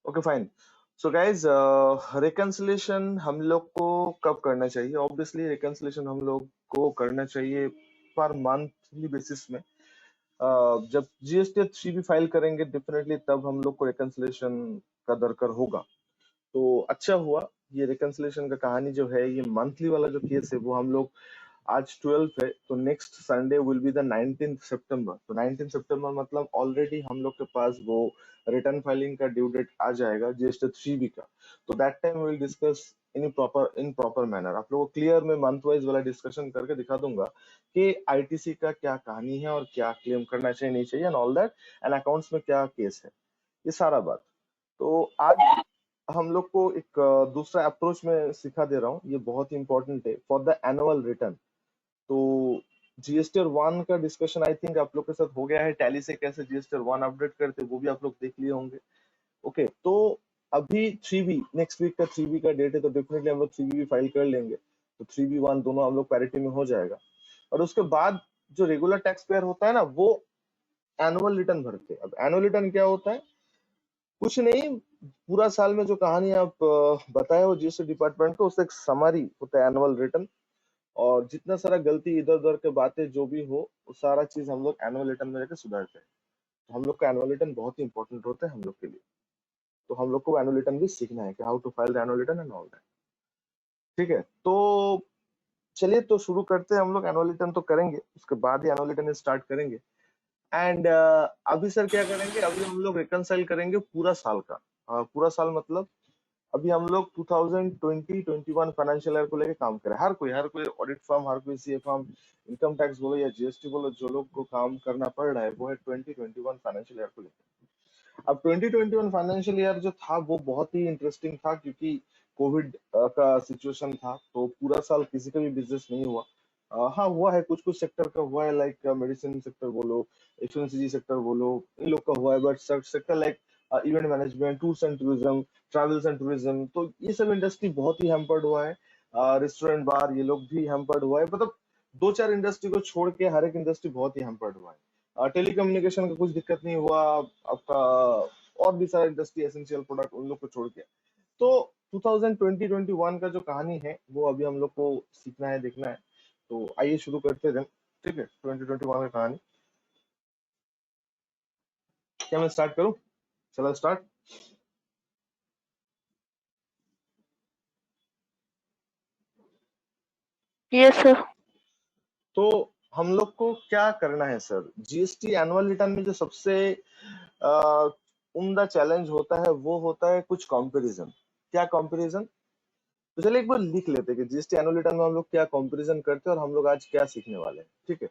Okay fine. So guys, reconciliation हम लोग को कब करना चाहिए? ऑब्वियसली रिकंसिलेशन हम लोग को करना चाहिए पर मंथली बेसिस में। जब जीएसटी 3 भी फाइल करेंगे डेफिनेटली तब हम लोग को रिकंसिलेशन का दरकार होगा। तो अच्छा हुआ ये रिकंसिलेशन का कहानी जो है, ये मंथली वाला जो केस है वो हम लोग आज 12 है, तो next Sunday will be the 19 सितंबर। तो 19 सितंबर मतलब ऑलरेडी हम लोग के पास वो रिटर्न फाइलिंग का ड्यू डेट आ जाएगा जीएसटी 3 का। तो that time will discuss in proper manner. आप लोगों को क्लियर में मंथ वाइज वाला डिस्कशन करके दिखा दूंगा कि आईटीसी का क्या कहानी है और क्या क्लेम करना चाहिए नहीं चाहिए and all that, and accounts में क्या केस है, ये सारा बात। तो आज हम लोग को एक दूसरा अप्रोच में सिखा दे रहा हूँ, ये बहुत ही इंपॉर्टेंट है फॉर द एनुअल रिटर्न। तो जीएसटी और वन का डिस्कशन आई थिंक आप लोग के साथ हो गया है। टैली से कैसे जीएसटी और वन अपडेट करते हैं वो भी आप लोग देख लिए होंगे। ओके, तो अभी 3B नेक्स्ट वीक का 3B का डेट है, तो डेफिनेटली हम लोग 3B भी फाइल कर लेंगे, तो 3B 1 दोनों हम लोग पैरिटी में हो जाएगा। और उसके बाद जो रेगुलर टैक्स पेयर होता है ना, वो एनुअल रिटर्न भरते हैं। अब एनुअल रिटर्न क्या होता है? कुछ नहीं, पूरा साल में जो कहानी आप बताए हो जीएसटी डिपार्टमेंट को, उससे एक समरी होता है एनुअल रिटर्न। और जितना सारा गलती इधर उधर के बातें जो भी हो, वो सारा चीज हम लोग एनुअल रिटर्न में जाकर सुधारते हैं। तो हम लोग का एनुअल रिटर्न बहुत ही इंपॉर्टेंट होता है हम लोग के लिए। तो हम लोग को एनुअल रिटर्न भी सीखना है कि how to file the annual return and all that. ठीक है, तो चलिए तो शुरू करते हैं। हम लोग एनुअल रिटर्न तो करेंगे, उसके बाद ही एनुअल रिटर्न स्टार्ट करेंगे। एंड अभी सर क्या करेंगे? अभी हम लोग रिकंसाइल करेंगे पूरा साल का। पूरा साल मतलब अभी हम लोग 2020-21 फाइनेंशियल ईयर को लेके काम करें। हर कोई ऑडिट फर्म, हर कोई सीए फर्म, इनकम टैक्स बोलो या जीएसटी बोलो, जो लोग को काम करना पड़ रहा है वो है 2021 फाइनेंशियल ईयर को लेकर। अब 2021 फाइनेंशियल ईयर जो था वो बहुत ही इंटरेस्टिंग था, क्योंकि कोविड का सिचुएशन था, तो पूरा साल किसी का भी बिजनेस नहीं हुआ। हाँ, हुआ है, कुछ कुछ सेक्टर का हुआ है, लाइक मेडिसिन सेक्टर बोलो, एफएमसीजी सेक्टर बोलो, इन लोग का हुआ है। But sector like event management, tours and tourism, travels and tourism, तो ये सब इंडस्ट्री बहुत ही हैम्पर्ड हुआ है। रेस्टोरेंट बार ये लोग भी हैम्पर्ड हुआ है। मतलब दो चार इंडस्ट्री को छोड़ के हर एक इंडस्ट्री बहुत ही हैम्पर्ड हुआ है। टेलीकम्युनिकेशन का कुछ दिक्कत नहीं हुआ आपका, और भी सारे इंडस्ट्री एसेंशियल प्रोडक्ट उन लोग को छोड़ के। तो 2020-21 का जो कहानी है वो अभी हम लोग को सीखना है, देखना है। तो आइए शुरू करते हैं। ठीक है, 2021 का कहानी। क्या मैं स्टार्ट करूं? चलो स्टार्ट। Yes sir. तो हम लोग को क्या करना है सर? जीएसटी एनुअल रिटर्न में जो सबसे अ, उम्दा चैलेंज होता है वो होता है कुछ कंपैरिजन। क्या कंपैरिजन? तो चलिए एक बार लिख लेते हैं कि जीएसटी एनुअल रिटर्न में हम लोग क्या कंपैरिजन करते हैं और हम लोग आज क्या सीखने वाले हैं। ठीक है,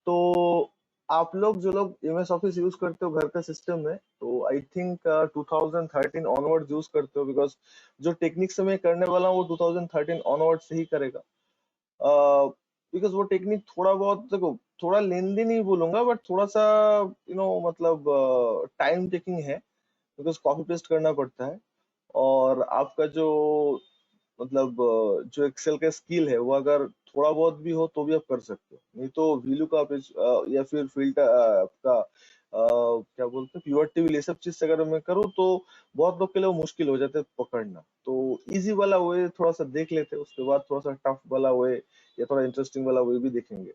तो आप लोग जो लोग एमएस ऑफिस यूज करते हो घर का सिस्टम में, तो आई थिंक 2013 ऑनवर्ड यूज करते हो, बिकॉज जो टेक्निक से मैं करने वाला हूँ वो 2013 ऑनवर्ड से ही करेगा। बिकॉज वो टेक्निक थोड़ा बहुत, देखो, थोड़ा लेंदी नहीं बोलूंगा, बट थोड़ा सा मतलब टाइम टेकिंग है, बिकॉज कॉपी पेस्ट करना पड़ता है। और आपका जो मतलब जो एक्सेल का स्किल है वो अगर थोड़ा बहुत भी हो तो भी आप कर सकते हो। नहीं तो वीलू का या फिर फिल्टर आपका क्या बोलते हैं, प्योर टेबल, ये सब चीज से अगर मैं करूँ तो बहुत लोग के लिए वो मुश्किल हो जाता है पकड़ना। तो इजी वाला वे थोड़ा सा देख लेते हैं, उसके बाद थोड़ा सा टफ वाला वे या थोड़ा इंटरेस्टिंग वाला वे भी देखेंगे।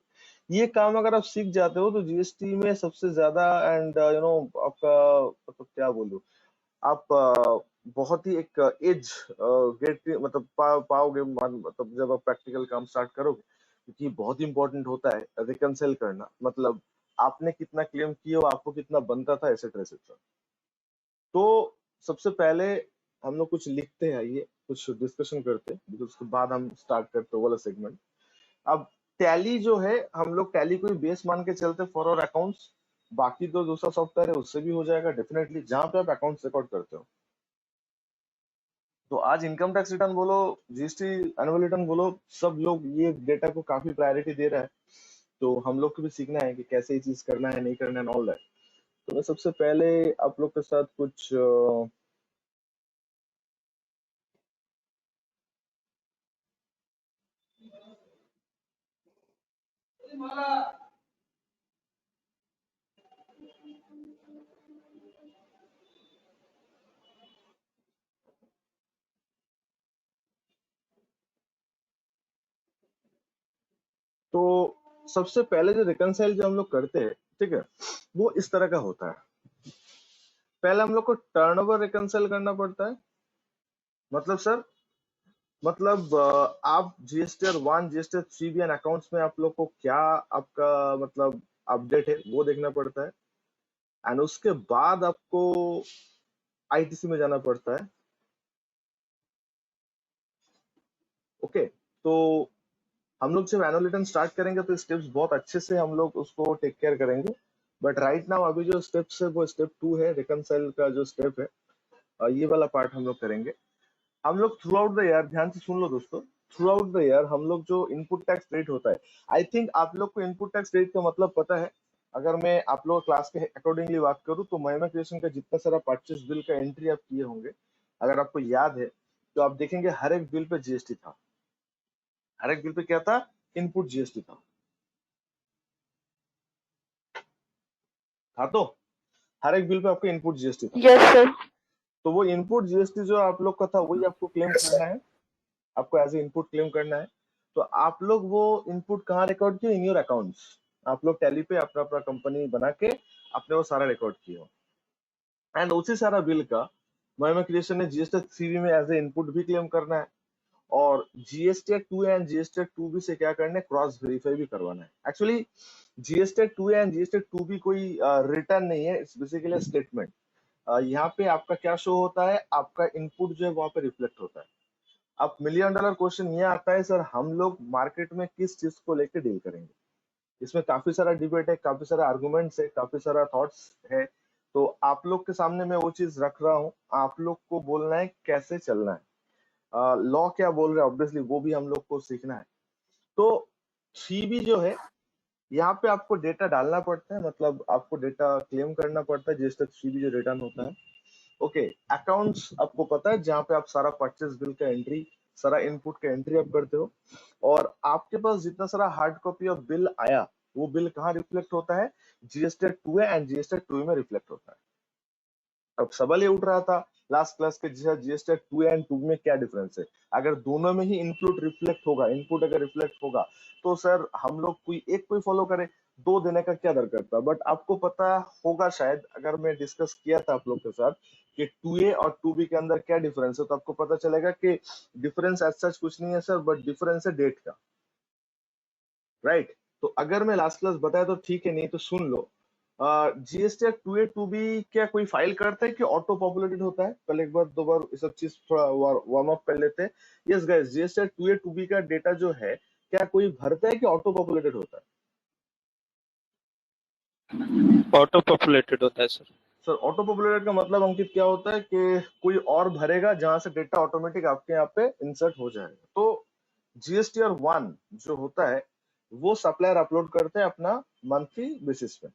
ये काम अगर आप सीख जाते हो तो जीएसटी में सबसे ज्यादा एंड आपका मतलब क्या बोलूं, आप बहुत ही एक एज गेट मतलब पाओगे मतलब जब आप प्रैक्टिकल काम स्टार्ट करोगे, क्योंकि बहुत ही इंपॉर्टेंट होता है रिकंसाइल करना। मतलब आपने कितना क्लेम किया और आपको कितना बनता था, एसेट्रा एसेट्रा। तो सबसे पहले हम लोग कुछ लिखते हैं, आइए कुछ डिस्कशन करते हैं, फिर उसके बाद हम स्टार्ट करते हैं वाला सेगमेंट। अब टैली जो है, हम लोग टैली को ही बेस मान के चलते फॉर और अकाउंट्स। बाकी तो दूसरा सॉफ्टवेयर है उससे भी हो जाएगा डेफिनेटली, जहां पे आप अकाउंट्स रिकॉर्ड करते हो। तो आज इनकम टैक्स रिटर्न बोलो, जीएसटी एनुअल रिटर्न बोलो, सब लोग ये डेटा को काफी प्रायोरिटी दे रहा है। तो हम लोग को भी सीखना है कि कैसे ये चीज करना है, नहीं करना है, ऑल दैट। तो मैं सबसे पहले आप लोग के साथ कुछ तो सबसे पहले जो रिकंसाइल जो हम लोग करते हैं, ठीक है, वो इस तरह का होता है। पहले हम लोग को टर्नओवर रिकंसाइल करना पड़ता है। मतलब सर, मतलब आप जीएसटीआर 1, जीएसटीआर 3 एंड अकाउंट्स में आप लोग को क्या आपका मतलब अपडेट है वो देखना पड़ता है, एंड उसके बाद आपको आईटीसी में जाना पड़ता है। ओके, तो हम लोग जब एनुअल रिटर्न स्टार्ट करेंगे तो स्टेप्स बहुत अच्छे से हम लोग उसको टेक केयर करेंगे। बट राइट नाउ अभी जो स्टेप्स है वो स्टेप 2 है, रिकंसाइल का जो स्टेप है, ये वाला पार्ट हम लोग करेंगे। हम लोग थ्रू आउट द ईयर, ध्यान से सुन लो दोस्तों, थ्रू आउट द ईयर हम लोग जो इनपुट टैक्स रेट होता है, आई थिंक आप लोग को इनपुट टैक्स रेट का मतलब पता है। अगर मैं आप लोग क्लास के अकॉर्डिंगली बात करूं तो महिमा क्रिएशन का जितना सारा परचेस बिल का एंट्री आप किए होंगे, अगर आपको याद है तो आप देखेंगे हर एक बिल पे जीएसटी था। हर एक बिल पे क्या था? इनपुट जीएसटी था तो हर एक बिल पे आपका इनपुट जीएसटी था। Yes sir. तो वो इनपुट जीएसटी जो आप लोग का था वही आपको क्लेम करना है, आपको एज ए इनपुट क्लेम करना है। तो आप लोग वो इनपुट कहाँ रिकॉर्ड किए? In your accounts. आप लोग टैली पे अपना अपना कंपनी बना के आपने वो सारा रिकॉर्ड किया हो, एंड उसी सारा बिल का महिमा क्रिएशन ने जीएसटी 3 में एज ए इनपुट भी क्लेम करना है, और जीएसटी 2 एंड जीएसटी 2 से क्या करना है? क्रॉस वेरीफाई भी करवाना है। एक्चुअली जीएसटी 2 एंड जीएसटी 2 कोई रिटर्न नहीं है, इट्स बेसिकली स्टेटमेंट। यहाँ पे आपका क्या शो होता है? आपका इनपुट जो है वहां पे रिफ्लेक्ट होता है। अब मिलियन डॉलर क्वेश्चन ये आता है, सर हम लोग मार्केट में किस चीज को लेकर डील करेंगे? इसमें काफी सारा डिबेट है, काफी सारा आर्गुमेंट्स है, काफी सारा थॉट्स है। तो आप लोग के सामने मैं वो चीज रख रहा हूँ, आप लोग को बोलना है कैसे चलना है। लॉ क्या बोल रहा है ऑब्वियसली वो भी हम लोग को सीखना है। तो 3B जो है, यहाँ पे आपको डेटा डालना पड़ता है, मतलब आपको डेटा क्लेम करना पड़ता है जिस तक 3B जो रिटर्न होता है। ओके, अकाउंट्स आपको पता है जहाँ पे आप सारा परचेस बिल का एंट्री, सारा इनपुट का एंट्री आप करते हो, और आपके पास जितना सारा हार्ड कॉपी ऑफ बिल आया वो बिल कहाँ रिफ्लेक्ट होता है? जीएसटी 2 एंड जीएसटी 2 में रिफ्लेक्ट होता है। अब सवाल ये उठ रहा था लास्ट क्लास के, जीएसटी 2 एंड 2 में क्या डिफरेंस है? अगर दोनों में ही इनपुट रिफ्लेक्ट होगा, इनपुट अगर रिफ्लेक्ट होगा तो सर हम लोग कोई फॉलो करें, दो देने का क्या दरकार था? बट आपको पता होगा शायद, अगर मैं डिस्कस किया था आप लोग के साथ कि 2A और 2B के अंदर क्या डिफरेंस है, तो आपको पता चलेगा कि डिफरेंस एज सच कुछ नहीं है सर, बट डिफरेंस है डेट का, राइट? तो अगर मैं लास्ट क्लास बताया तो ठीक है, नहीं तो सुन लो। जीएसटी 2A 2B क्या कोई फाइल करता है कि ऑटो पॉपुलेटेड होता है? पहले एक बार दो बार ये सब चीज थोड़ा वार्म अप कर लेते हैं। Yes guys, GST 2A 2B का डेटा जो है क्या कोई भरता है कि ऑटो पॉपुलेटेड होता है? ऑटो पॉपुलेटेड होता है सर। सर ऑटो पॉपुलेटेड का मतलब अंकित क्या होता है कि कोई और भरेगा जहां से डेटा ऑटोमेटिक आपके यहाँ पे इंसर्ट हो जाएगा। तो जीएसटीआर 1 जो होता है वो सप्लायर अपलोड करते हैं अपना मंथली बेसिस पे।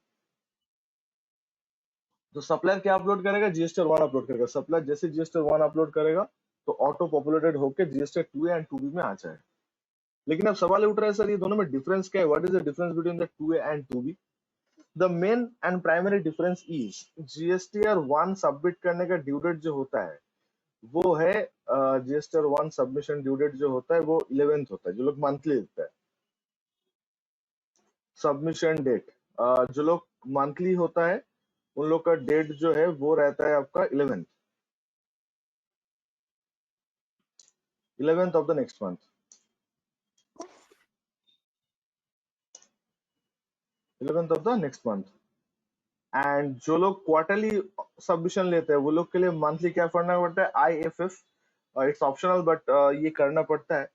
तो सप्लायर क्या अपलोड करेगा? जीएसटी 1 अपलोड करेगा। सप्लायर जैसे जीएसटी 1 अपलोड करेगा तो ऑटो पॉपुलेटेड होकर जीएसटी 2 एंड 2B में आ जाएगा। लेकिन अब सवाल उठ रहा है सर ये दोनों में डिफरेंस क्या है? What is the difference between the 2A and 2B? The main and primary difference is GSTR 1 submit करने का ड्यू डेट जो होता है वो है, जीएसटीआर 1 सबमिशन ड्यू डेट जो होता है वो 11th होता है, जो लोग मंथली देते हैं। सबमिशन डेट जो लोग मंथली होता है उन लोग का डेट जो है वो रहता है आपका 11th of the next month, 11th of the next month. And जो लोग क्वार्टरली सबमिशन लेते हैं वो लोग के लिए मंथली क्या करना पड़ता है? IFF। इट्स ऑप्शनल बट ये करना पड़ता है।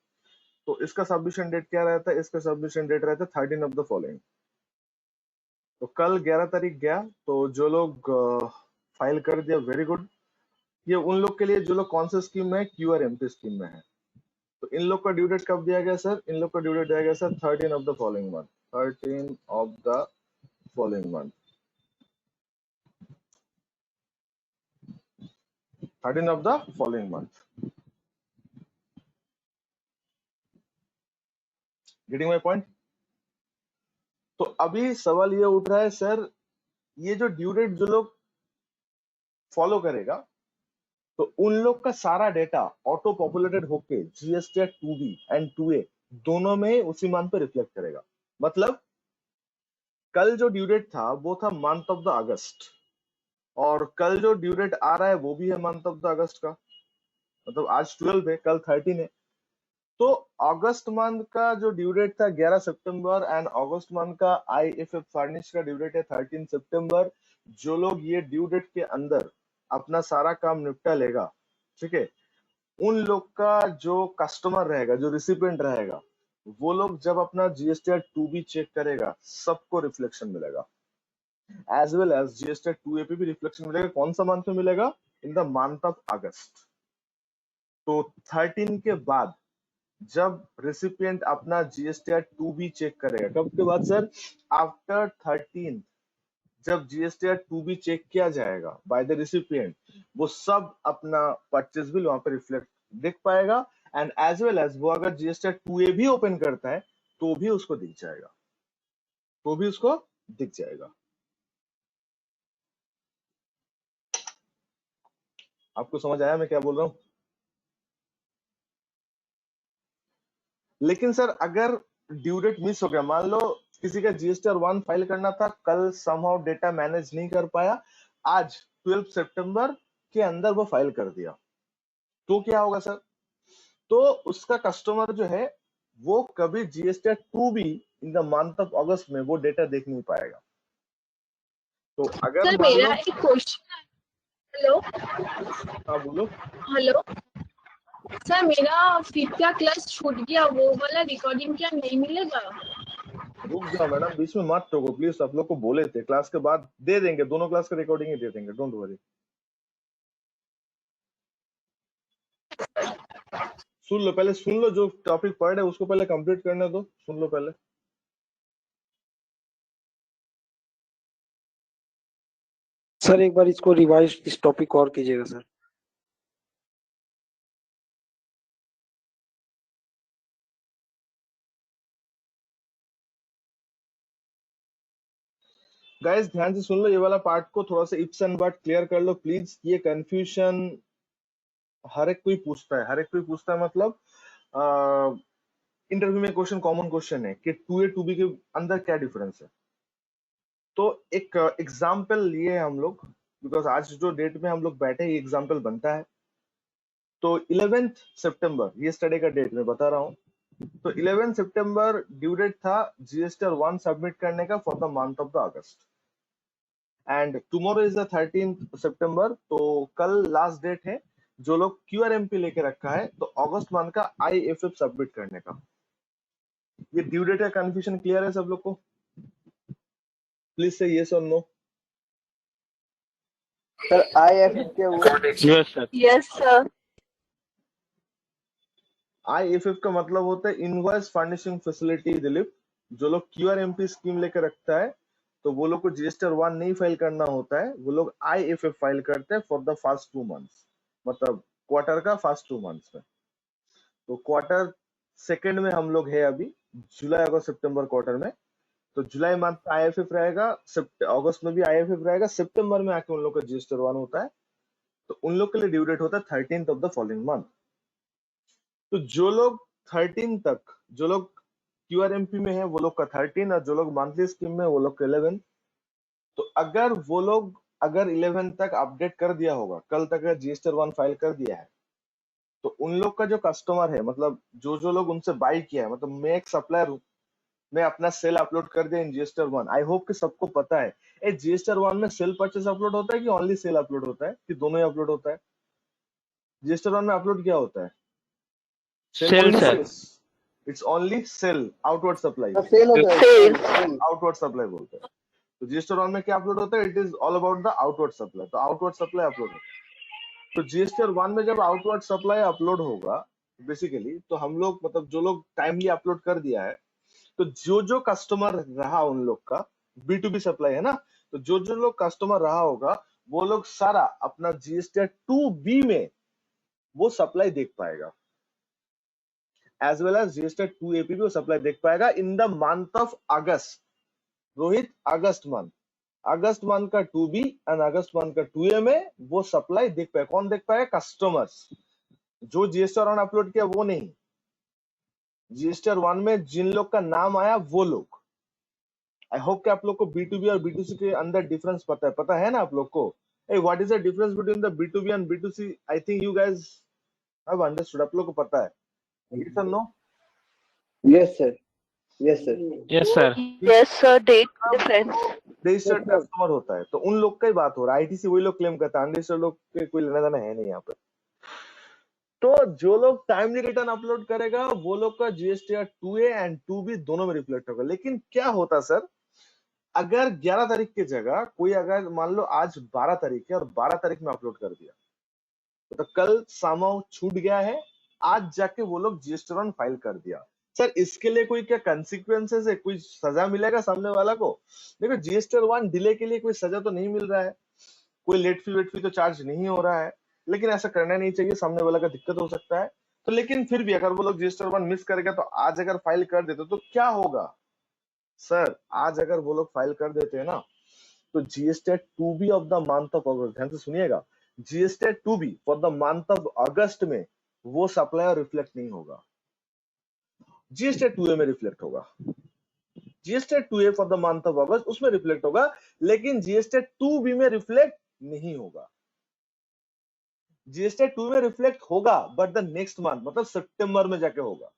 तो इसका सबमिशन डेट क्या रहता है? इसका सबमिशन डेट रहता है 13 ऑफ द फॉलोइंग। तो कल 11 तारीख गया, तो जो लोग फाइल कर दिया वेरी गुड। ये उन लोग के लिए जो लोग कौन से स्कीम में है? QRMP स्कीम में है। तो इन लोग का ड्यू डेट कब दिया गया सर? इन लोग का ड्यू डेट दिया गया sir 13 of the following month, 13 of the following month, 13 of the following month. Getting my point? तो अभी सवाल ये उठ रहा है सर, ये जो ड्यू डेट जो लोग फॉलो करेगा तो उन लोग का सारा डेटा ऑटो पॉपुलेटेड होके जीएसटी 2B एंड 2A दोनों में उसी मंथ पे रिफ्लेक्ट करेगा। मतलब कल जो ड्यू डेट था वो था मंथ ऑफ द अगस्त, और कल जो ड्यू डेट आ रहा है वो भी है मंथ ऑफ द अगस्त का। मतलब आज 12 है, कल 13 है। तो अगस्त मंथ का जो ड्यू डेट था 11 सितंबर, एंड अगस्त मंथ का आईएफएफ फर्निश का ड्यू डेट है 13 सितंबर। जो लोग ये ड्यू डेट के अंदर अपना सारा काम निपटा लेगा, ठीक है, उन लोग का जो कस्टमर रहेगा, जो रिसिपिएंट रहेगा, वो लोग जब अपना जीएसटीआर 2B चेक करेगा, सबको रिफ्लेक्शन मिलेगा, as well as GSTR 2A पे भी रिफ्लेक्शन मिलेगा। कौन सा मंथ में मिलेगा? इन द मंथ ऑफ अगस्त। तो 13 के बाद जब रिसिपिएंट अपना जीएसटीआर 2B चेक करेगा, कब के बाद सर? आफ्टर 13, जब जीएसटीआर 2B चेक किया जाएगा बाय द रिसिपिएंट, वो सब अपना परचेज बिल वहां पे रिफ्लेक्ट दिख पाएगा, एंड एज वेल एज वो अगर जीएसटीआर 2A भी ओपन करता है तो भी उसको दिख जाएगा, तो भी उसको दिख जाएगा। आपको समझ आया मैं क्या बोल रहा हूँ? लेकिन सर अगर ड्यू डेट मिस हो गया, मान लो किसी का जीएसटीआर 1 फाइल करना था, कल समहाउ डेटा मैनेज नहीं कर पाया, आज 12 सितंबर के अंदर वो फाइल कर दिया, तो क्या होगा सर? तो उसका कस्टमर जो है वो कभी GSTR 2B in the month of अगस्त में वो डेटा देख नहीं पाएगा। तो अगर सर मान लो, मेरा एक क्वेश्चन है। हेलो, हाँ बोलो। हेलो सर, मेरा 5th का क्लास छूट गया, वो वाला रिकॉर्डिंग क्या नहीं मिलेगा? रुक जाओ मैडम, बीच में मत टोको प्लीज। आप लोग को बोले थे क्लास के बाद दे देंगे, दोनों क्लास का रिकॉर्डिंग ही दे देंगे, डोंट वरी। सुन लो पहले, सुन लो, जो टॉपिक पढ़ रहे उसको पहले कंप्लीट करने दो, सुन लो पहले। सर एक बार इसको रिवाइज, इस टॉपिक और कीजिएगा सर। गाइस ध्यान से सुन लो, ये वाला पार्ट को थोड़ा सा इफ्स एंड बट क्लियर कर लो प्लीज। ये कंफ्यूजन हर एक कोई पूछता है, हर एक कोई पूछता है, मतलब इंटरव्यू में क्वेश्चन, कॉमन क्वेश्चन है कि 2A 2B के अंदर क्या डिफरेंस है। तो एक एग्जाम्पल लिए हम लोग, बिकॉज आज जो डेट में हम लोग बैठे ये एग्जाम्पल बनता है। तो 11 सितंबर, ये स्टडी का डेट मैं बता रहा हूँ। तो 11 सितंबर ड्यू डेट था जीएसटीआर 1 सबमिट करने का for the month of the August, and tomorrow is the 13 सितंबर। तो कल लास्ट डेट है जो लोग क्यूआरएमपी लेके रखा है, तो अगस्त मंथ का आईएफएफ सबमिट करने का। ये ड्यू डेट का कंफ्यूजन क्लियर है सब लोग को? प्लीज से यस और नो। सर आईएफएफ क्या हुआ? Yes sir. Yes sir. IFF का मतलब होता है इनवॉइस फर्निशिंग फैसिलिटी रिलीफ। जो लोग क्यूआरएमपी स्कीम लेकर रखता है तो वो लोग को जीएसटीआर 1 नहीं फाइल करना होता है, वो लोग आईएफएफ फाइल करते हैं फॉर द फर्स्ट 2 मंथ्स, मतलब क्वार्टर का फर्स्ट 2 मंथ्स में। तो क्वार्टर सेकंड में हम लोग है अभी, जुलाई अगस्त सितंबर क्वार्टर में। तो जुलाई मंथ का आईएफएफ रहेगा, अगस्त में भी आईएफएफ रहेगा, सितंबर में आके उन लोग का जीएसटीआर 1 होता है। तो उन लोग के लिए ड्यू डेट होता है 13th of the following month. तो जो लोग 13 तक, जो लोग क्यूआरएमपी में है वो लोग का 13, और जो लोग मंथली स्कीम में वो लोग का 11। तो अगर वो लोग अगर 11 तक अपडेट कर दिया होगा, कल तक अगर जीएसटीआर 1 फाइल कर दिया है, तो उन लोग का जो कस्टमर है, मतलब जो लोग उनसे बाई किया है, मतलब मैं एक सप्लायर हूँ, मैं अपना सेल अपलोड कर दिया इन जीएसटीआर 1। आई होप कि सबको पता है ए जीएसटीआर 1 में सेल परचेस अपलोड होता है कि ओनली सेल अपलोड होता है, कि दोनों ही अपलोड होता है? जीएसटीआर 1 में अपलोड क्या होता है? Sale sir. It's only sale, outward supply, sale होता है, सेल। आउटवर्ड सप्लाई बोलते हैं। तो जीएसटीआर 1 में क्या अपलोड होता है? It is all about the outward supply. तो आउटवर्ड सप्लाई अपलोड होता है। तो जीएसटीआर 1 में जब आउटवर्ड सप्लाई अपलोड होगा बेसिकली, तो हम लोग, मतलब जो लोग टाइमली अपलोड कर दिया है, तो जो कस्टमर रहा उन लोग का, B2B सप्लाई है ना, तो जो लोग कस्टमर रहा होगा वो लोग सारा अपना जीएसटीआर 2B में वो सप्लाई देख पाएगा, as well as GSTR 2AP भी वो सप्लाई देख पाएगा इन the month of August. Rohit, August month का 2B एंड अगस्त मंथ का 2A में वो सप्लाई देख पाएगा। कौन देख पाएगा? कस्टमर्स। जो जीएसटीआर 1 अपलोड किया वो नहीं, जीएसटीआर 1 में जिन लोग का नाम आया वो लोग, आई होप कि आप लोग को B2B और B2C के अंदर डिफरेंस पता है ना आप लोग को? Hey, what is the difference between the B2B and B2C? I think you guys have understood. आप लोग को पता है? Yes or no? Yes, sir. Yes, sir. Yes, sir. Yes, sir. Date difference. Registered customer होता है, तो उन लोग का ही बात हो रहा है। ITC वही लोग क्लेम करता है, अनरजिस्टर्ड लोग के कोई लेना देना है नहीं यहाँ पे। तो जो लोग टाइमली रिटर्न अपलोड करेगा वो लोग का GSTR 2A एंड 2B दोनों में रिफ्लेक्ट होगा। लेकिन क्या होता सर, अगर 11 तारीख की जगह कोई अगर मान लो आज 12 तारीख है और 12 तारीख में अपलोड कर दिया, तो कल सामाव छूट गया है, आज जाके वो लोग GSTR 1 फाइल कर दिया, सर इसके लिए कोई क्या कंसिक्वेंसेस है, कोई सजा मिलेगा सामने वाला को? देखो GSTR 1 डिले के लिए कोई सजा तो नहीं मिल रहा है, कोई लेट फी तो चार्ज नहीं हो रहा है, लेकिन ऐसा करना नहीं चाहिए, सामने वाला का दिक्कत हो सकता है। तो लेकिन फिर भी अगर वो लोग GSTR 1 मिस करेगा तो आज अगर फाइल कर देते तो क्या होगा सर? आज अगर वो लोग फाइल कर देते हैं ना, तो GSTR 2B of the month of अगस्त, ध्यान से सुनिएगा, GSTR 2B for the month of अगस्त में वो सप्लायर रिफ्लेक्ट नहीं होगा, GSTR 2A में रिफ्लेक्ट होगा। GSTR 2A for the month of अगस्त उसमें रिफ्लेक्ट होगा, लेकिन GSTR 2B में रिफ्लेक्ट नहीं होगा। GSTR 2 में रिफ्लेक्ट होगा बट द नेक्स्ट मंथ, मतलब सितंबर में जाके होगा।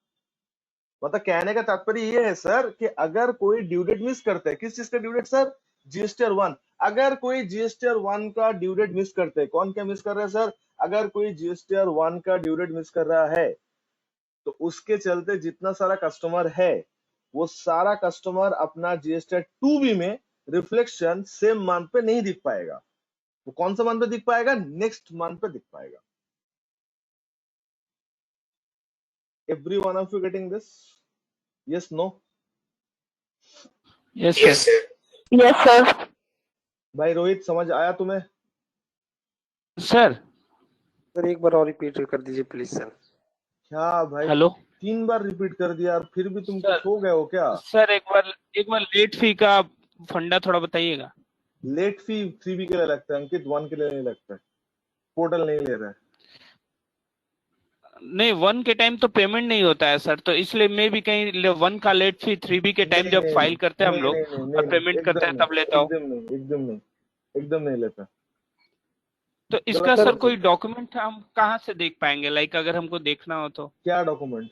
मतलब कहने का तात्पर्य ये है सर कि अगर कोई ड्यू डेट मिस करता है, किस चीज का ड्यू डेट सर? GSTR 1। अगर कोई GSTR 1 का ड्यू डेट मिस करते हैं, कौन क्या मिस कर रहा है सर? अगर कोई GSTR 1 का ड्यू डेट मिस कर रहा है तो उसके चलते जितना सारा कस्टमर है वो सारा कस्टमर अपना GSTR 2B में रिफ्लेक्शन सेम मंथ पे नहीं दिख पाएगा। वो कौन सा मंथ पे दिख पाएगा? नेक्स्ट मंथ पे दिख पाएगा। Every one of you getting this? Yes, no? Yes, sir. Yes, sir. भाई रोहित समझ आया तुम्हें? Sir. सर एक बार और रिपीट कर दीजिए प्लीज सर। क्या भाई? Hello. 3 बार रिपीट कर दिया और फिर भी तुम Sir. सो गए हो क्या? Sir एक बार लेट फी का फंडा थोड़ा बताइएगा। लेट फी 3B के लिए लगता है अंकित, 1 के लिए नहीं लगता है, पोर्टल नहीं ले रहा है। नहीं 1 के टाइम तो पेमेंट नहीं होता है सर, तो इसलिए मैं भी कहीं 1 का लेट फी 3B के टाइम जब फाइल करते हैं हम लोग और पेमेंट करते हैं तब लेता हूँ। एकदम नहीं लेता। तो इसका सर कोई डॉक्यूमेंट हम कहाँ से देख पाएंगे? लाइक अगर हमको देखना हो तो क्या डॉक्यूमेंट?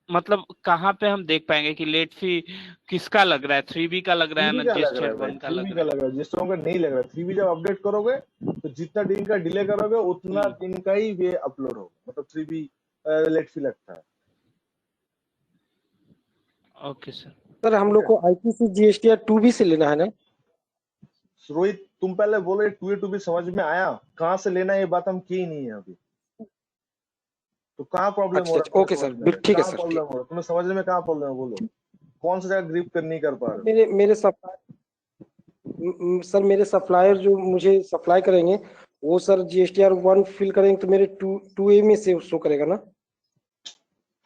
मतलब कहाँ पे हम देख पाएंगे कि लेट फी किसका लग रहा है? 3B का लग रहा है ना GSTR 1 का लग रहा है? GSTR 1 का नहीं लग रहा है। 3B जब अपडेट करोगे तो जितना दिन का डिले करोगे उतना दिन का ही वे अपलोड होगा, मतलब 3B लेट फी लगता है। Okay sir. सर हम लोग को ITC GSTR 2B से लेना है ना? रोहित तुम पहले बोलो 2A 2B समझ में आया? कहाँ से लेना है ये बात हम की ही नहीं है अभी, तो कहाँ प्रॉब्लम हो रहा है? ओके सर, ठीक है सर। प्रॉब्लम हो रहा है तुम्हें समझने में? कहाँ प्रॉब्लम है बोलो? कौन सा जगह ग्रिप कर नहीं कर पा रहे? मेरे सर मेरे सप्लायर जो मुझे सप्लाई करेंगे वो सर GSTR 1 फिल करेंगे तो मेरे 2A में से शो करेगा ना?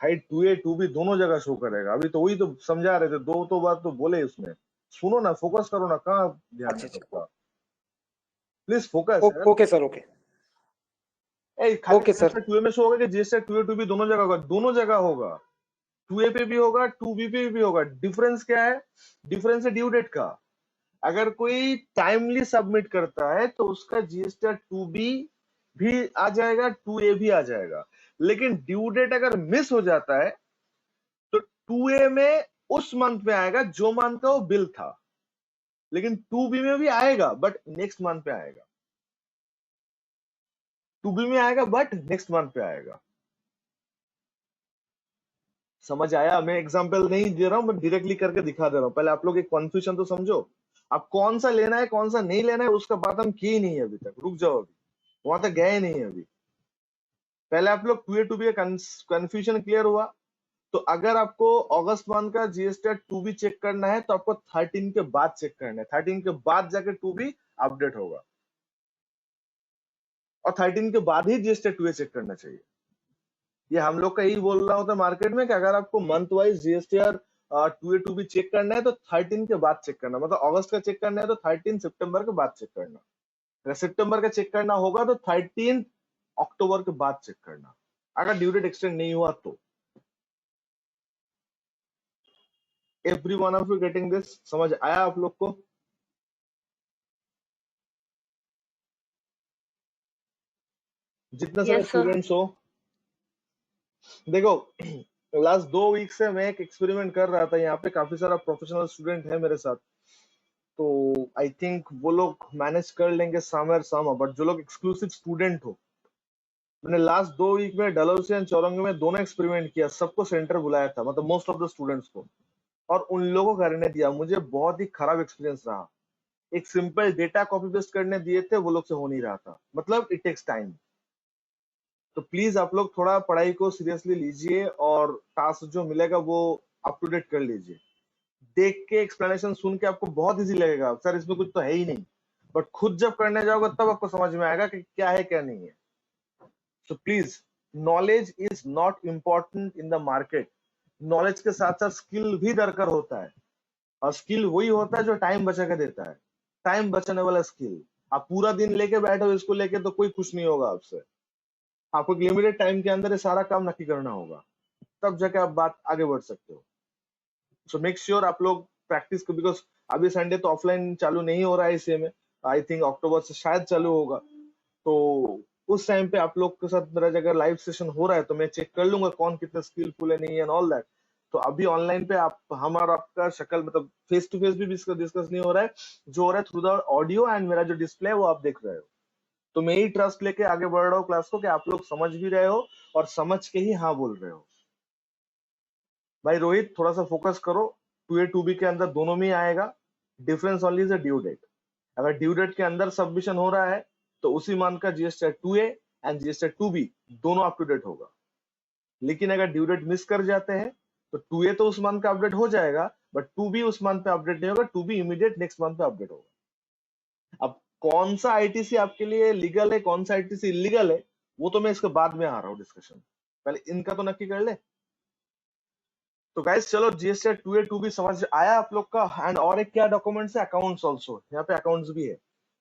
हाई 2A 2B दोनों जगह शो करेगा। अभी तो वही तो समझा रहे थे, दो तो बात तो बोले उसमें, सुनो ना, फोकस करो ना, कहाँ ध्यान है सबका? Please focus. Okay sir, okay sir. 2A में शो होगा कि GSTR 2A 2B दोनों जगह होगा? दोनों जगह होगा, 2A पे भी होगा 2B पे भी होगा। डिफरेंस क्या है? डिफरेंस है ड्यू डेट का। अगर कोई टाइमली सबमिट करता है तो उसका GSTR 2B भी आ जाएगा, 2A भी आ जाएगा। लेकिन ड्यू डेट अगर मिस हो जाता है तो 2A में उस मंथ में आएगा जो मंथ का वो बिल था, लेकिन 2B में भी आएगा बट नेक्स्ट मंथ पे आएगा। 2B में आएगा बट नेक्स्ट मंथ पे आएगा। समझ आया? मैं एग्जांपल नहीं दे रहा हूं, मैं डायरेक्टली करके दिखा दे रहा हूं। पहले आप लोग एक कंफ्यूजन तो समझो। अब कौन सा लेना है कौन सा नहीं लेना है उसका बात हम की ही नहीं है अभी तक। रुक जाओ, अभी वहां तक गए नहीं है अभी। पहले आप लोग 2A 2B का कंफ्यूजन क्लियर हुआ? तो अगर आपको अगस्त मंथ का GSTR 2B चेक करना है तो आपको 13 के बाद चेक करना है। 13 के बाद जाके 2B अपडेट होगा और 13 के बाद ही GSTR 2A चेक करना चाहिए। ये हम लोग का यही बोल रहा होता है मार्केट में कि अगर आपको month wise GSTR 2A 2B check करना है तो 13 के बाद चेक करना, मतलब अगस्त का चेक करना है तो 13 सितंबर के बाद चेक करना। अगर सितंबर का चेक करना होगा तो 13 अक्टूबर के बाद चेक करना, अगर ड्यू डेट एक्सटेंड नहीं हुआ तो। Every one of you getting this? समझ आया आप लोग को? जितने सारे Yes, sir. स्टूडेंट्स हो, देखो लास्ट 2 वीक से मैं एक एक्सपेरिमेंट कर रहा था। यहाँ पे काफी सारा प्रोफेशनल स्टूडेंट है मेरे साथ, तो आई थिंक वो लोग मैनेज कर लेंगे समवेयर सम। बट जो लोग एक्सक्लूसिव स्टूडेंट हो, मैंने लास्ट 2 वीक में डलहौजी एंड चौरंगी में दोनों एक्सपेरिमेंट किया। सबको सेंटर बुलाया था, मतलब मोस्ट ऑफ द स्टूडेंट्स को, और उन लोगों को करने दिया। मुझे बहुत ही खराब एक्सपीरियंस रहा। एक सिंपल डेटा कॉपी पेस्ट करने दिए थे, वो लोग से हो नहीं रहा था। मतलब इट टेक्स टाइम। तो प्लीज आप लोग थोड़ा पढ़ाई को सीरियसली लीजिए और टास्क जो मिलेगा वो अप टू डेट कर लीजिए। देख के एक्सप्लेनेशन सुन के आपको बहुत इजी लगेगा, सर इसमें कुछ तो है ही नहीं, बट खुद जब करने जाओगे तब आपको समझ में आएगा कि क्या है क्या नहीं है। So please, knowledge is not important in the market. Knowledge के साथ साथ स्किल भी दरकार होता है, और स्किल वही होता है जो टाइम बचा के देता है। टाइम बचाने वाला स्किल। आप पूरा दिन लेके बैठे हो इसको लेके तो कोई खुश नहीं होगा आपसे। आपको एक लिमिटेड टाइम के अंदर ये सारा काम नक्की करना होगा, तब जाके आप बात आगे बढ़ सकते हो। सो मेक श्योर आप लोग प्रैक्टिस को, बिकॉज अभी संडे तो ऑफलाइन चालू नहीं हो रहा है इसे में, आई थिंक अक्टूबर से शायद चालू होगा। तो उस टाइम पे आप लोग के साथ मेरा अगर लाइव सेशन हो रहा है तो मैं चेक कर लूंगा कौन कितना स्किलफुल है, नहीं है, एंड ऑल दैट। तो अभी ऑनलाइन पे आप हम और आपका शक्ल, मतलब फेस टू फेस भी डिस्कस नहीं हो रहा है, जो हो रहा है थ्रू द ऑडियो, एंड मेरा जो डिस्प्ले है वो आप देख रहे हो। तो मैं ही ट्रस्ट लेके आगे बढ़ रहा हूँ क्लास को कि आप लोग समझ भी रहे हो और समझ के ही हाँ बोल रहे हो। भाई रोहित, थोड़ा सा फोकस करो। 2A 2B के अंदर दोनों में ही आएगा। Difference only is due date. अगर ड्यू डेट के अंदर सबमिशन हो रहा है तो उसी मंथ का GST 2A and GST 2B दोनों अप टू डेट होगा। लेकिन अगर ड्यू डेट मिस कर जाते हैं तो 2A तो उस मंथ का अपडेट हो जाएगा, बट 2B उस मंथ पे अपडेट नहीं होगा। 2B इमीडिएट नेक्स्ट मंथ पे अपडेट होगा। अब कौन सा आईटीसी आपके लिए लीगल है, कौन सा आईटीसी इलीगल है, वो तो मैं इसके बाद में आ रहा हूँ डिस्कशन। पहले इनका तो नक्की कर ले। तो गाइस चलो, जीएसटी 2A 2B समझ आया आप लोग का। एंड और एक क्या डॉक्यूमेंट्स है, अकाउंट्स ऑल्सो। यहाँ पे अकाउंट्स भी है।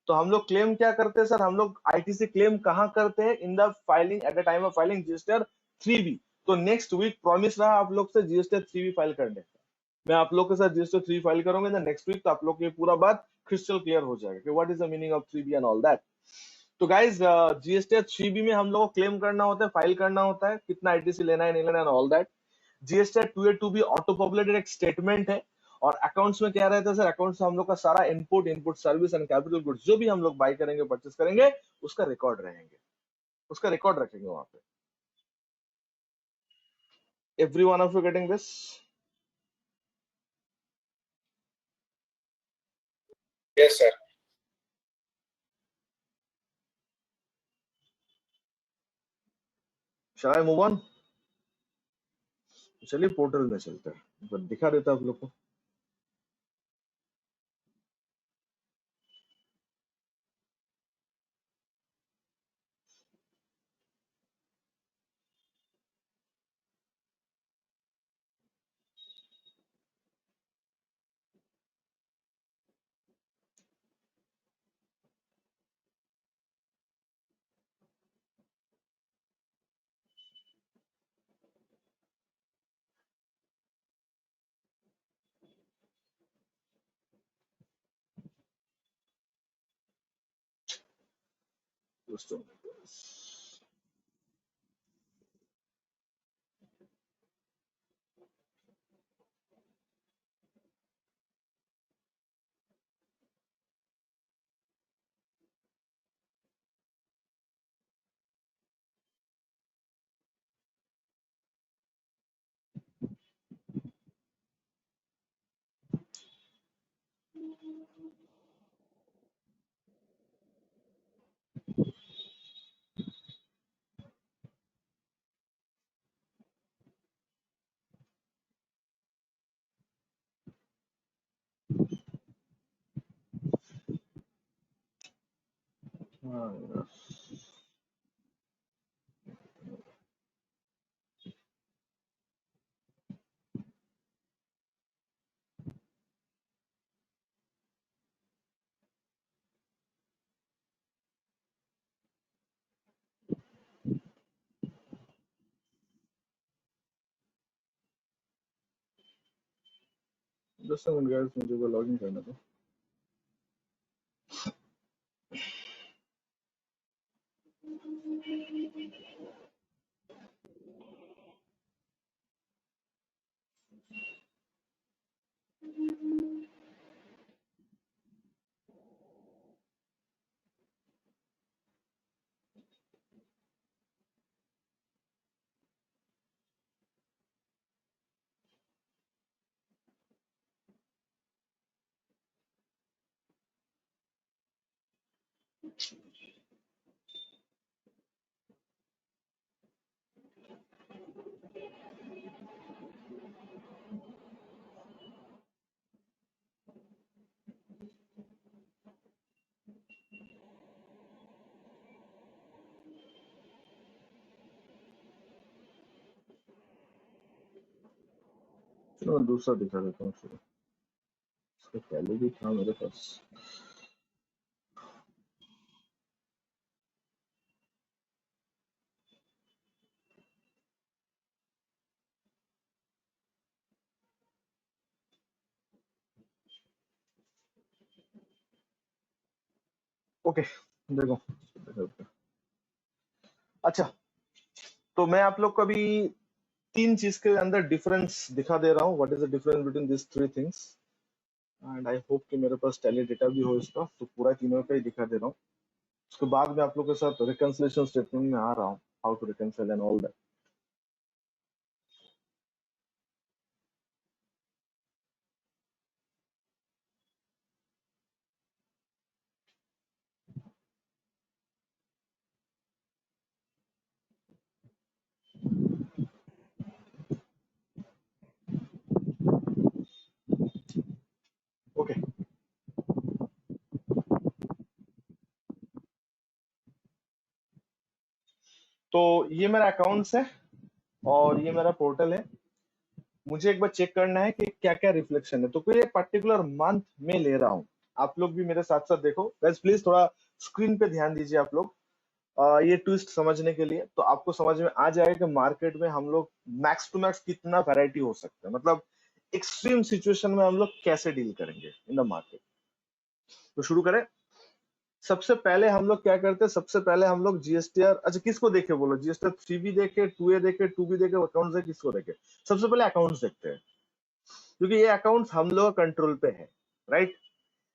तो हम लोग क्लेम क्या करते हैं सर, हम लोग आईटीसी क्लेम कहाँ करते हैं? In the filing, at the time of filing GST 3B। तो नेक्स्ट वीक प्रॉमिस रहा आप लोग से जीएसटी 3B फाइल करने का। मैं आप लोग के साथ जीएसटी 3 फाइल करूंगा नेक्स्ट वीक, तो आप लोग को ये पूरा बात क्रिस्टल क्लियर हो जाएगा कि what is the meaning of 3B and all that. तो गाइज जीएसटी 3B में हम लोग को क्लेम करना होता है, फाइल करना होता है, कितना आईटीसी लेना है नहीं लेना है, all that. GST 2A 2B auto populated एक स्टेटमेंट है। और अकाउंट्स में क्या रहता है सर, अकाउंट्स में हम लोग का सारा input service and capital goods जो भी हम लोग बाय करेंगे, परचेस करेंगे, उसका रिकॉर्ड रहेंगे, उसका रिकॉर्ड रखेंगे वहां पे। Every one of you getting this? Yes, sir. Shall I move on? चलिए पोर्टल में चलते हैं, एक बार दिखा देता आप लोग को। दोस्तों हाँ, जस्ट मिनट गाइस, मुझे को लॉगिन करना था। चलो मैं दूसरा दिखा देता हूँ शुरू। इसके पहले भी था मेरे पास। ओके देखो, अच्छा तो मैं आप लोग को अभी तीन चीज के अंदर डिफरेंस दिखा दे रहा हूँ। What is the difference between this three things, and I hope कि मेरे पास टैली डेटा भी हो इसका, तो पूरा तीनों का ही दिखा दे रहा हूँ। उसके बाद मैं आप लोग के साथ रिकंसिलिएशन स्टेटमेंट में आ रहा हूँ, how to reconcile and all that. Okay तो ये मेरा अकाउंट्स है और ये मेरा पोर्टल है। मुझे एक बार चेक करना है कि क्या क्या रिफ्लेक्शन है। तो कोई एक पर्टिकुलर मंथ में ले रहा हूँ, आप लोग भी मेरे साथ साथ देखो गाइस, प्लीज थोड़ा स्क्रीन पे ध्यान दीजिए आप लोग। ये ट्विस्ट समझने के लिए तो आपको समझ में आ जाएगा कि मार्केट में हम लोग मैक्स टू मैक्स कितना वैरायटी हो सकता है, मतलब एक्सट्रीम सिचुएशन में हम लोग कैसे डील करेंगे इन द मार्केट। तो शुरू करें। सबसे पहले हम लोग क्या करते हैं, सबसे पहले हम लोग जीएसटीआर, अच्छा किसको देखे बोलो, जीएसटीआर 3B देखे, 2A देखे, 2B देखे, अकाउंट्स देखे, किसको देखे? सबसे पहले अकाउंट्स देखते हैं, क्योंकि ये अकाउंट्स हम लोग कंट्रोल पे है, राइट?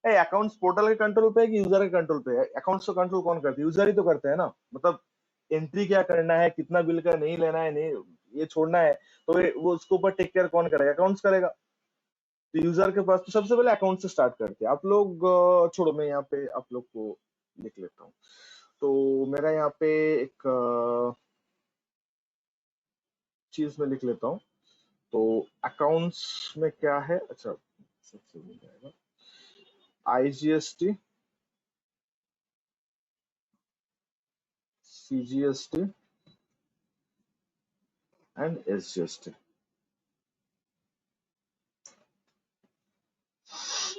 अकाउंट्स पोर्टल के कंट्रोल पे है कि यूजर के कंट्रोल पे है? अकाउंट्स को कंट्रोल कौन करते है? यूजर ही तो करते हैं ना। मतलब एंट्री क्या करना है, कितना बिल का नहीं लेना है, नहीं ये छोड़ना है, तो वो उसके ऊपर टेक केयर कौन करेगा? अकाउंट्स करेगा। तो यूजर के पास, तो सबसे पहले अकाउंट से स्टार्ट करते हैं। आप लोग छोड़ो, मैं यहाँ पे आप लोग को लिख लेता हूँ। तो मेरा यहाँ पे एक चीज में लिख लेता हूँ। तो अकाउंट्स में क्या है, अच्छा सबसे मिल जाएगा IGST, CGST एंड SGST।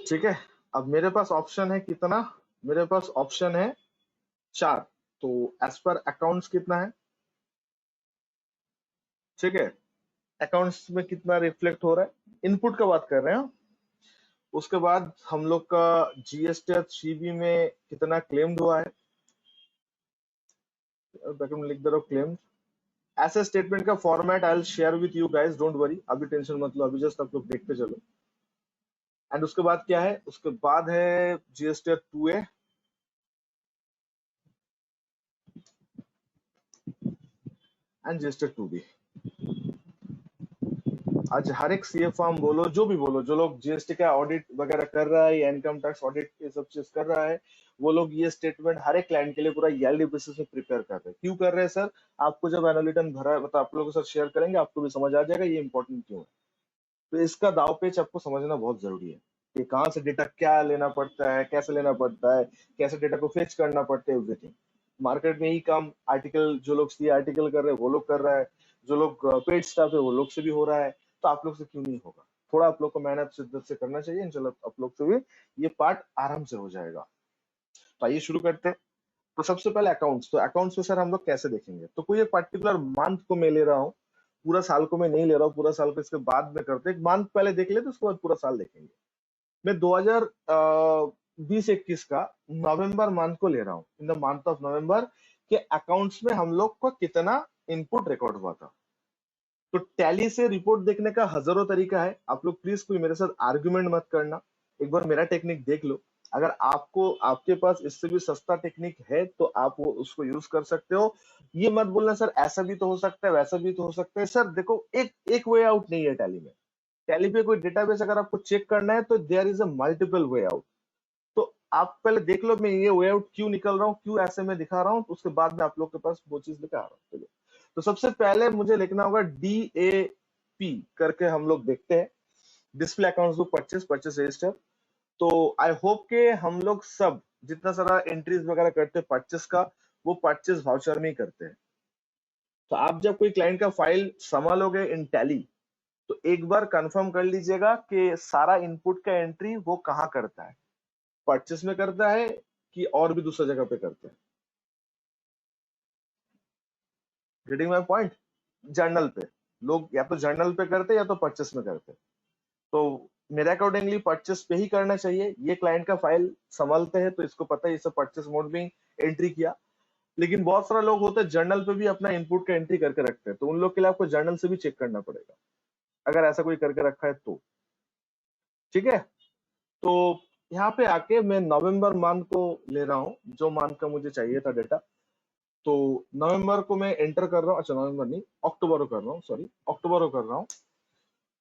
ठीक है, अब मेरे पास ऑप्शन है कितना? मेरे पास ऑप्शन है 4। तो एज पर अकाउंट्स कितना है? ठीक है, अकाउंट्स में कितना रिफ्लेक्ट हो रहा है, इनपुट का बात कर रहे हैं। उसके बाद हम लोग का GST 3B में कितना क्लेम्ड हुआ है, लिख दे रहा हूँ क्लेम्ड। ऐसे स्टेटमेंट का format I will share with you guys, don't worry, अभी टेंशन मत लो, अभी जस्ट आप लोग देखते चलो। एंड उसके बाद क्या है? उसके बाद है GST 2A and GST 2B। आज हर एक सीए फॉर्म बोलो, जो भी बोलो, जो लोग जीएसटी का ऑडिट वगैरह कर रहा है या इनकम टैक्स ऑडिट ये सब चीज कर रहा है, वो लोग ये स्टेटमेंट हर एक क्लाइंट के लिए पूरा ईयरली बेसिस में प्रिपेयर कर रहे हैं। क्यों कर रहे हैं सर? आपको जब एनुअल रिटर्न भरा है, मतलब आप लोगों के साथ शेयर करेंगे, आपको भी समझ आ जाएगा ये इंपॉर्टेंट क्यों है। तो इसका दाव पेच आपको समझना बहुत जरूरी है कि कहाँ से डेटा क्या लेना पड़ता है, कैसे लेना पड़ता है, कैसे डेटा को फेच करना पड़ता है, एवरीथिंग। मार्केट में ही काम आर्टिकल, जो लोग सी आर्टिकल कर रहे हैं वो लोग कर रहा है, जो लोग पेड स्टाफ है वो लोग से भी हो रहा है, तो आप लोग से क्यों नहीं होगा? थोड़ा आप लोग को मेहनत शिद्दत से करना चाहिए, इंशाल्लाह आप लोग से भी ये पार्ट आराम से हो जाएगा। तो आइए शुरू करते हैं। तो सबसे पहले अकाउंट्स। तो अकाउंट्स में सर हम लोग कैसे देखेंगे? तो कोई एक पर्टिकुलर मंथ को मैं ले रहा हूँ, पूरा साल को मैं नहीं ले रहा हूँ, पूरा साल को इसके बाद में करते हैं, एक मंथ पहले देख लेते उसके बाद पूरा साल देखेंगे। मैं 2020-21 का नवंबर मंथ को ले रहा हूँ। इन द मंथ ऑफ नवंबर के अकाउंट्स में हम लोग को कितना इनपुट रिकॉर्ड हुआ था। तो टैली से रिपोर्ट देखने का हजारों तरीका है, आप लोग प्लीज कोई मेरे साथ आर्गुमेंट मत करना, एक बार मेरा टेक्निक देख लो। अगर आपके पास इससे भी सस्ता टेक्निक है तो आप वो उसको यूज कर सकते हो। ये मत बोलना सर ऐसा भी तो हो सकता है, वैसा भी तो हो सकता है। सर देखो, एक वे आउट नहीं है टैली में। टैली पे कोई डेटाबेस अगर आपको चेक करना है तो there is a multiple way out. तो आप पहले देख लो मैं ये वे आउट क्यों निकल रहा हूँ, क्यों ऐसे में दिखा रहा हूँ, तो उसके बाद में आप लोग के पास वो चीज दिखा रहा हूँ। तो सबसे पहले मुझे लिखना होगा DAP करके हम लोग देखते हैं, display accounts book purchase register. तो आई होप के हम लोग सब जितना सारा एंट्रीज वगैरह करते हैं परचेस का, वो परचेस वाउचर में ही करते हैं। तो आप जब कोई क्लाइंट का फाइल संभालोगे इन टैली तो एक बार कंफर्म कर लीजिएगा कि सारा इनपुट का एंट्री वो कहाँ करता है, परचेस में करता है कि और भी दूसरा जगह पे करते हैं। Getting my point? जर्नल पे लोग या तो जर्नल पे करते या तो परचेस में करते। तो मेरे अकॉर्डिंगली परचेस पे ही करना चाहिए। ये क्लाइंट का फाइल संभालते हैं तो इसको पता है इसे परचेस मोड में एंट्री किया। लेकिन बहुत सारा लोग होते हैं जर्नल पे भी अपना इनपुट का एंट्री करके रखते हैं, तो उन लोग के लिए आपको जर्नल से भी चेक करना पड़ेगा अगर ऐसा कोई करके रखा है तो। ठीक है, तो यहाँ पे आके मैं नवंबर मंथ को ले रहा हूँ, जो मंथ का मुझे चाहिए था डेटा। तो नवंबर को मैं एंटर कर रहा हूँ, अच्छा नवंबर नहीं, अक्टूबर को कर रहा हूँ, सॉरी अक्टूबर को कर रहा हूँ।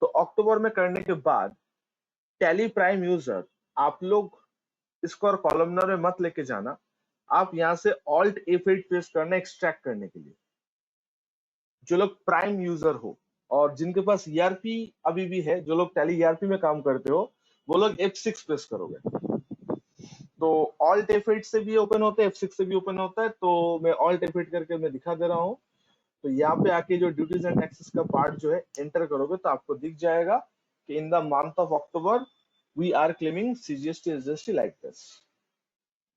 तो अक्टूबर में करने के बाद टैली प्राइम यूजर, आप लोग इसको और कॉलमनर में मत लेके जाना, आप यहाँ से ऑल्ट F8 प्रेस करना एक्सट्रैक्ट करने के लिए। जो लोग प्राइम यूजर हो और जिनके पास ERP अभी भी है, जो लोग टैली ERP में काम करते हो, वो लोग F6 प्रेस करोगे। तो ऑल्ट F8 से भी ओपन होता है, F6 से भी ओपन होता है। तो मैं ऑल्ट F8 करके मैं दिखा दे रहा हूँ। तो यहाँ पे आके जो ड्यूटीज एंड टैक्सेस का पार्ट जो है एंटर करोगे तो आपको दिख जाएगा कि in the month of October we are claiming CGST SGST like this.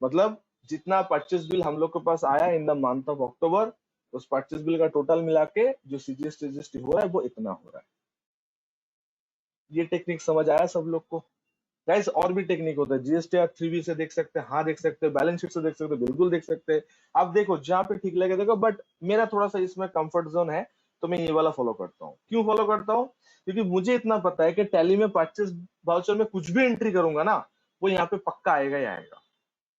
मतलब जितना परचेस बिल हम लोग के पास आया in the month of October, उस परचेस बिल का टोटल मिला के जो CGST SGST हो रहा है वो इतना हो रहा है। ये टेक्निक समझ आया सब लोग को? गाइस और भी टेक्निक होता है, GSTR 3B से देख सकते हैं, हाँ देख सकते हैं, बैलेंस शीट से देख सकते हैं, बिल्कुल देख सकते हैं। आप देखो जहाँ पे ठीक लगे देखो, बट मेरा थोड़ा सा इसमें कंफर्ट जोन है तो मैं ये वाला फॉलो करता हूँ। क्यों फॉलो करता हूँ? क्योंकि मुझे इतना पता है कि टैली में परचेस वाउचर में कुछ भी एंट्री करूंगा ना, वो यहाँ पे पक्का आएगा ही आएगा,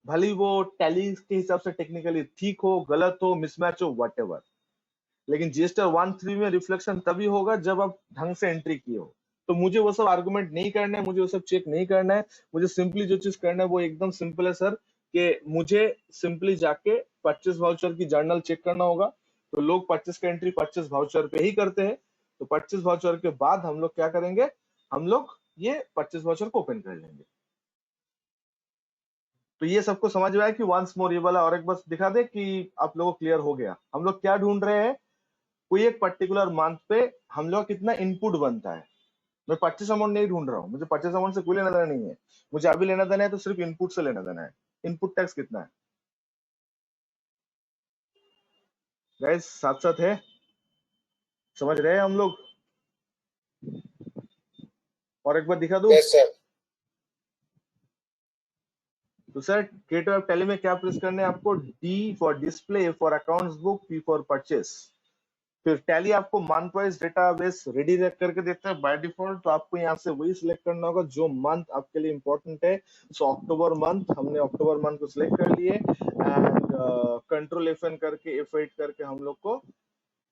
भले वो टैली के हिसाब से टेक्निकली ठीक हो, गलत हो, मिसमैच हो, व्हाटएवर। लेकिन GSTR 1-3 में रिफ्लेक्शन तभी होगा जब आप ढंग से एंट्री किए हो। तो मुझे वो सब आर्गुमेंट नहीं करना है, मुझे वो सब चेक नहीं करना है। मुझे सिंपली जो चीज करना है वो एकदम सिंपल है सर, कि मुझे सिंपली जाके परचेस वाउचर की जर्नल चेक करना होगा। तो लोग परचेस का एंट्री परचेस वाउचर पे ही करते हैं। तो परचेस वाउचर के बाद हम लोग क्या करेंगे, हम लोग ये परचेस वाउचर को ओपन कर लेंगे। तो ये सबको समझ में आया कि वंस मोर ये वाला और एक बस दिखा दे कि आप लोगों को क्लियर हो गया। हम लोग क्या ढूंढ रहे हैं, कोई एक पर्टिकुलर मंथ पे हम लोग कितना इनपुट बनता है। मैं परचेस अमाउंट नहीं ढूंढ रहा हूँ, मुझे परचेस अमाउंट से कोई लेना देना नहीं है। मुझे अभी लेना देना है तो सिर्फ इनपुट से लेना देना है। इनपुट टैक्स कितना है गाइस, साथ साथ है, समझ रहे हैं हम लोग? और एक बार दिखा दूं? Yes sir. तो सर गेटवे ऑफ टैली में क्या प्रेस करने हैं आपको? D for display, for accounts book, P for purchase. फिर टैली आपको मंथ वाइज डेटाबेस रेडी रख करके देता है बाय डिफॉल्ट। तो आपको यहाँ से वही सिलेक्ट करना होगा जो मंथ आपके लिए इंपॉर्टेंट है। सो अक्टूबर मंथ, हमने अक्टूबर मंथ को सिलेक्ट कर लिए एंड कंट्रोल FN करके F8 करके हम लोग को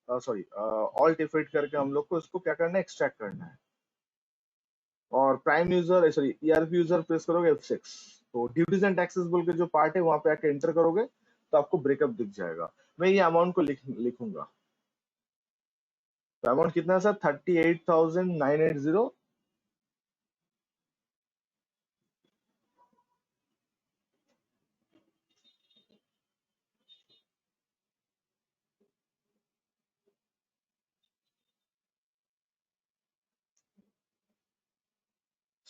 सॉरी ऑल्ट F8 करके हम लोग को इसको क्या करना है, एक्सट्रैक्ट करना है। और prime user sorry ERP user press करोगे F6। तो ड्यूटीज एंड टैक्सेस बोल के जो पार्ट है वहां पे आके एंटर करोगे तो आपको ब्रेकअप दिख जाएगा। मैं ये अमाउंट को लिखूंगा। तो अमाउंट कितना है सर? 38,980।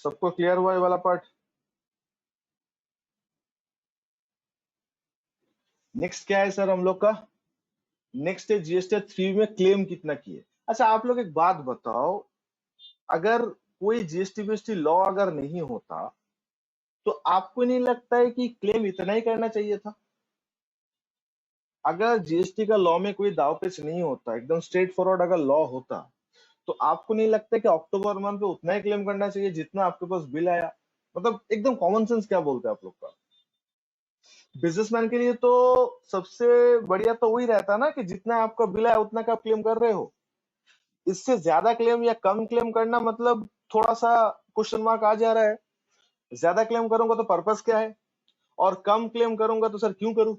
सबको क्लियर हुआ ये वाला पार्ट? नेक्स्ट क्या है सर हम लोग का? नेक्स्ट है GSTR 3 में क्लेम कितना किए। अच्छा आप लोग एक बात बताओ, अगर कोई जीएसटी बीएसटी लॉ अगर नहीं होता तो आपको नहीं लगता है कि क्लेम इतना ही करना चाहिए था? अगर जीएसटी का लॉ में कोई दाव पेच नहीं होता, एकदम स्ट्रेट फॉरवर्ड अगर लॉ होता, तो आपको नहीं लगता कि अक्टूबर मंथ पे उतना ही क्लेम करना चाहिए जितना आपके पास बिल आया? मतलब एकदम कॉमन सेंस क्या बोलते हैं आप लोग का? बिजनेसमैन के लिए तो सबसे बढ़िया तो वही रहता ना कि जितना आपका बिल आया उतना का आप क्लेम कर रहे हो। इससे ज्यादा क्लेम या कम क्लेम करना मतलब थोड़ा सा क्वेश्चन मार्क आ जा रहा है। ज्यादा क्लेम करूंगा तो पर्पस क्या है, और कम क्लेम करूंगा तो सर क्यों करूं?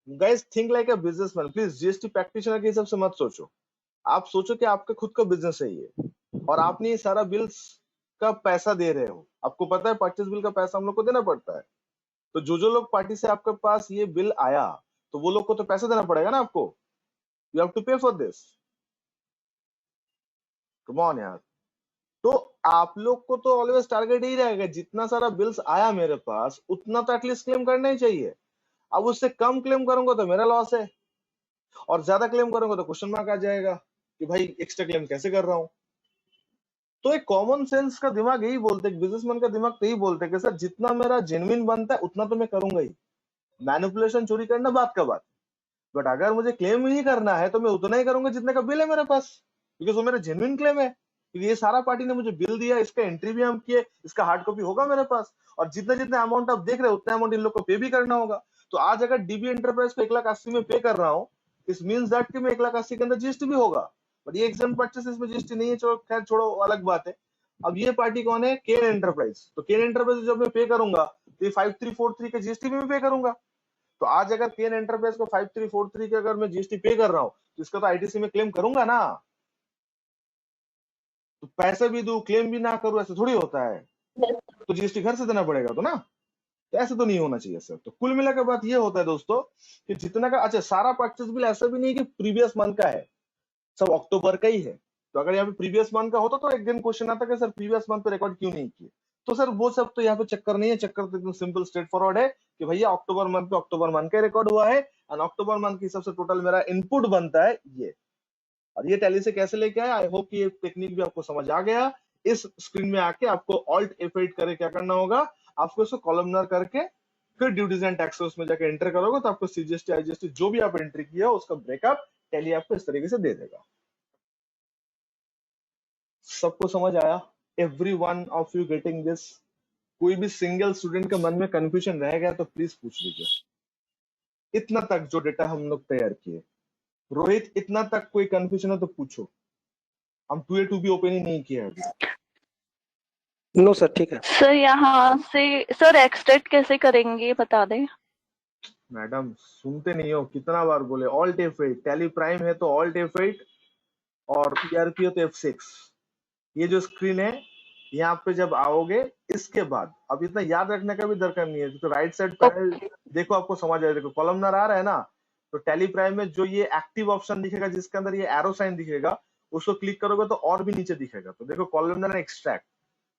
Guys think like a businessman please. GST practitioner के हिसाब से मत सोचो। आप सोचो कि आपका खुद का बिजनेस है ये, और आपने ये सारा बिल्स का पैसा दे रहे हो। आपको पता है परचेज बिल का पैसा हम लोग को देना पड़ता है। तो जो लोग पार्टी से आपके पास ये बिल आया, तो वो लोग को तो पैसा देना पड़ेगा ना आपको। यू हैव टू पे फॉर दिस। कम ऑन यार। तो आप लोग को तो ऑलवेज टारगेट ही रहेगा, जितना सारा बिल्स आया मेरे पास उतना तो एटलीस्ट क्लेम करना ही चाहिए। अब उससे कम क्लेम करूंगा तो मेरा लॉस है, और ज्यादा क्लेम करूंगा तो क्वेश्चन मार्क आ जाएगा कि भाई एक्स्ट्रा क्लेम कैसे कर रहा हूं। तो एक कॉमन सेंस का दिमाग यही बोलते हैं, बिजनेसमैन का दिमाग तो यही बोलते हैं कि सर जितना मेरा जेन्युइन बनता है उतना तो मैं करूंगा ही। मैनिपुलेशन चोरी करना बात का बात, बट अगर मुझे क्लेम ही करना है तो मैं उतना ही करूंगा जितने का बिल है मेरे पास, क्योंकि वो मेरा जेन्युइन क्लेम है। क्योंकि ये सारा पार्टी ने मुझे बिल दिया, इसका एंट्री भी हम किए, इसका हार्ड कॉपी होगा मेरे पास, और जितना जितना अमाउंट आप देख रहे हो उतना अमाउंट इन लोग को पे भी करना होगा। तो आज अगर डीबी एंटरप्राइज को 1,80,000 में पे कर रहा हूँ, इस मीन्स दैट कि मैं 1,80,000 के अंदर जीएसटी भी होगा। बट ये एग्जाम परचेस इसमें जीएसटी नहीं है, चलो खैर छोड़ो, अलग बात है। अब ये पार्टी कौन है? केन एंटरप्राइज। तो केन एंटरप्राइज जब मैं पे करूंगा तो 5343 के जीएसटी में भी पे करूंगा। तो आज अगर केन एंटरप्राइज को 5343 के अगर मैं जीएसटी पे कर रहा हूँ तो इसका तो आईटीसी में क्लेम करूंगा ना। तो पैसे भी दूं क्लेम भी ना करूं, ऐसा थोड़ी होता है। तो जीएसटी घर से देना पड़ेगा तो ना। तो ऐसे तो नहीं होना चाहिए सर। तो कुल मिलाकर बात ये होता है दोस्तों कि जितना का, अच्छा सारा परचेज बिल ऐसा भी नहीं कि प्रीवियस मंथ का है, सब अक्टूबर का ही है। तो अगर यहाँ पे प्रीवियस मंथ का होता तो एक दिन क्वेश्चन आता कि सर प्रीवियस मंथ पे रिकॉर्ड क्यों नहीं किए। तो सर वो सब तो यहाँ पे चक्कर नहीं है। चक्कर तो एकदम सिंपल स्ट्रेट फॉरवर्ड है कि भैया अक्टूबर मंथ पे अक्टूबर मंथ का रिकॉर्ड हुआ है, और अक्टूबर मंथ के हिसाब से टोटल मेरा इनपुट बनता है ये। और ये टैली से कैसे लेके आए, आई होप कि ये टेक्निक भी आपको समझ आ गया। इस स्क्रीन में आके आपको ऑल्ट F8 करे क्या करना होगा, आपको इसको कॉलमनर करके फिर ड्यूटीज एंड टैक्सेस में जाकर एंटर करोगे तो आपको सीजीएसटी आईजीएसटी जो भी आप एंट्री किया उसका ब्रेकअप टैली आपको इस तरीके से दे देगा। सबको समझ आया? Every one of you getting this? कोई भी सिंगल स्टूडेंट के मन में कंफ्यूजन रह गया तो प्लीज पूछ लीजिए। इतना तक जो डेटा हम लोग तैयार किए, रोहित इतना तक कोई कंफ्यूजन है तो पूछो। हम 2A 2B ओपन ही नहीं किया अभी। नो सर ठीक है। सर यहाँ से सर एक्सट्रैक्ट कैसे करेंगे बता दें। मैडम सुनते नहीं हो, कितना बार बोले? ऑल्ट F8, टैली प्राइम है तो ऑल्ट F8, और ERP हो तो F6। ये जो स्क्रीन है यहाँ पे जब आओगे इसके बाद, अब इतना याद रखने का भी दरकार नहीं है। तो राइट साइड पैनल देखो, आपको समझ आएगा। देखो कॉलमनर आ रहा है ना, तो टैली प्राइम में जो ये एक्टिव ऑप्शन दिखेगा जिसके अंदर ये एरो साइन दिखेगा, उसको क्लिक करोगे तो और भी नीचे दिखेगा। तो देखो कॉलमनर एक्सट्रैक्ट,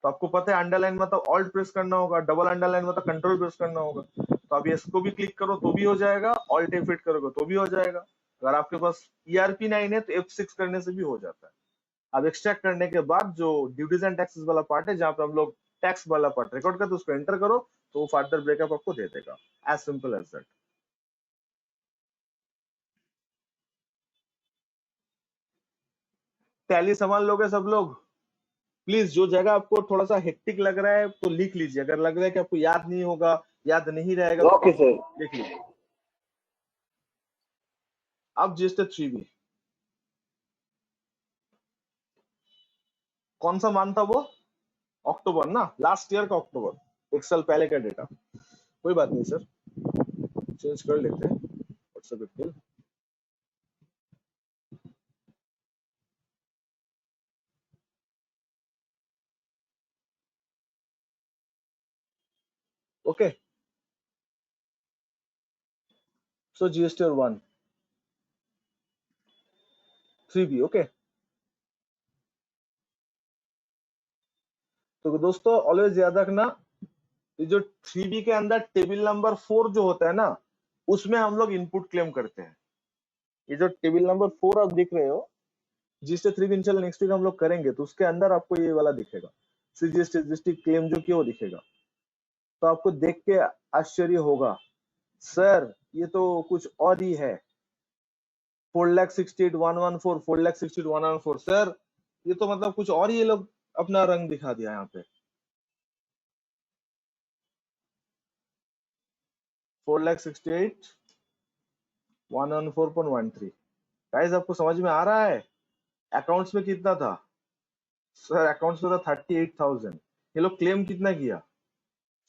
तो आपको पता है अंडरलाइन मतलब ऑल्ट प्रेस करना होगा, डबल अंडरलाइन मतलब कंट्रोल प्रेस करना होगा। तो अब इसको भी क्लिक करो तो भी हो जाएगा, ऑल्ट F8 करोगे तो भी हो जाएगा। अगर आपके पास ERP9 है तो F6 करने से भी हो जाता है। अब एक्सट्रैक्ट करने के बाद जो ड्यूटीज एंड टैक्सेस वाला पार्ट है, जहां पे हम लोग टैक्स वाला पार्ट रिकॉर्ड करते हैं, उसको एंटर करो तो वो फर्दर ब्रेकअप आपको दे देगा। As simple as that. Tally संभाल लोगे सब लोग? प्लीज जो जगह आपको थोड़ा सा हेक्टिक लग रहा है तो लिख लीजिए। अगर लग रहा है कि आपको याद नहीं होगा, याद नहीं रहेगा, ओके सर। लिख लीजिए। अब GST 3B कौन सा मान था वो? अक्टूबर ना, लास्ट ईयर का अक्टूबर, एक साल पहले का डेटा। कोई बात नहीं सर, चेंज कर लेते हैं। WhatsApp big deal. ओके, सो GST 1 3B। ओके, तो दोस्तों ऑलवेज याद रखना, ये जो 3B के अंदर टेबल नंबर 4 जो होता है ना, उसमें हम लोग इनपुट क्लेम करते हैं। ये जो टेबल नंबर 4 आप दिख रहे हो, जीएसटी 3 भी इंशाल्लाह नेक्स्ट वीक हम लोग करेंगे, तो उसके अंदर आपको ये वाला दिखेगा, सीजीएसटी जीएसटी क्लेम जो किया वो दिखेगा। तो आपको देख के आश्चर्य होगा, सर ये तो कुछ और ही है, 4,68,114, 4,68,114, सर ये तो मतलब कुछ और ही ये लोग अपना रंग दिखा दिया यहाँ पे। 4,68,114.13। गाइस आपको समझ में आ रहा है? अकाउंट्स में कितना था सर? अकाउंट्स में था 38,000। ये लोग क्लेम कितना किया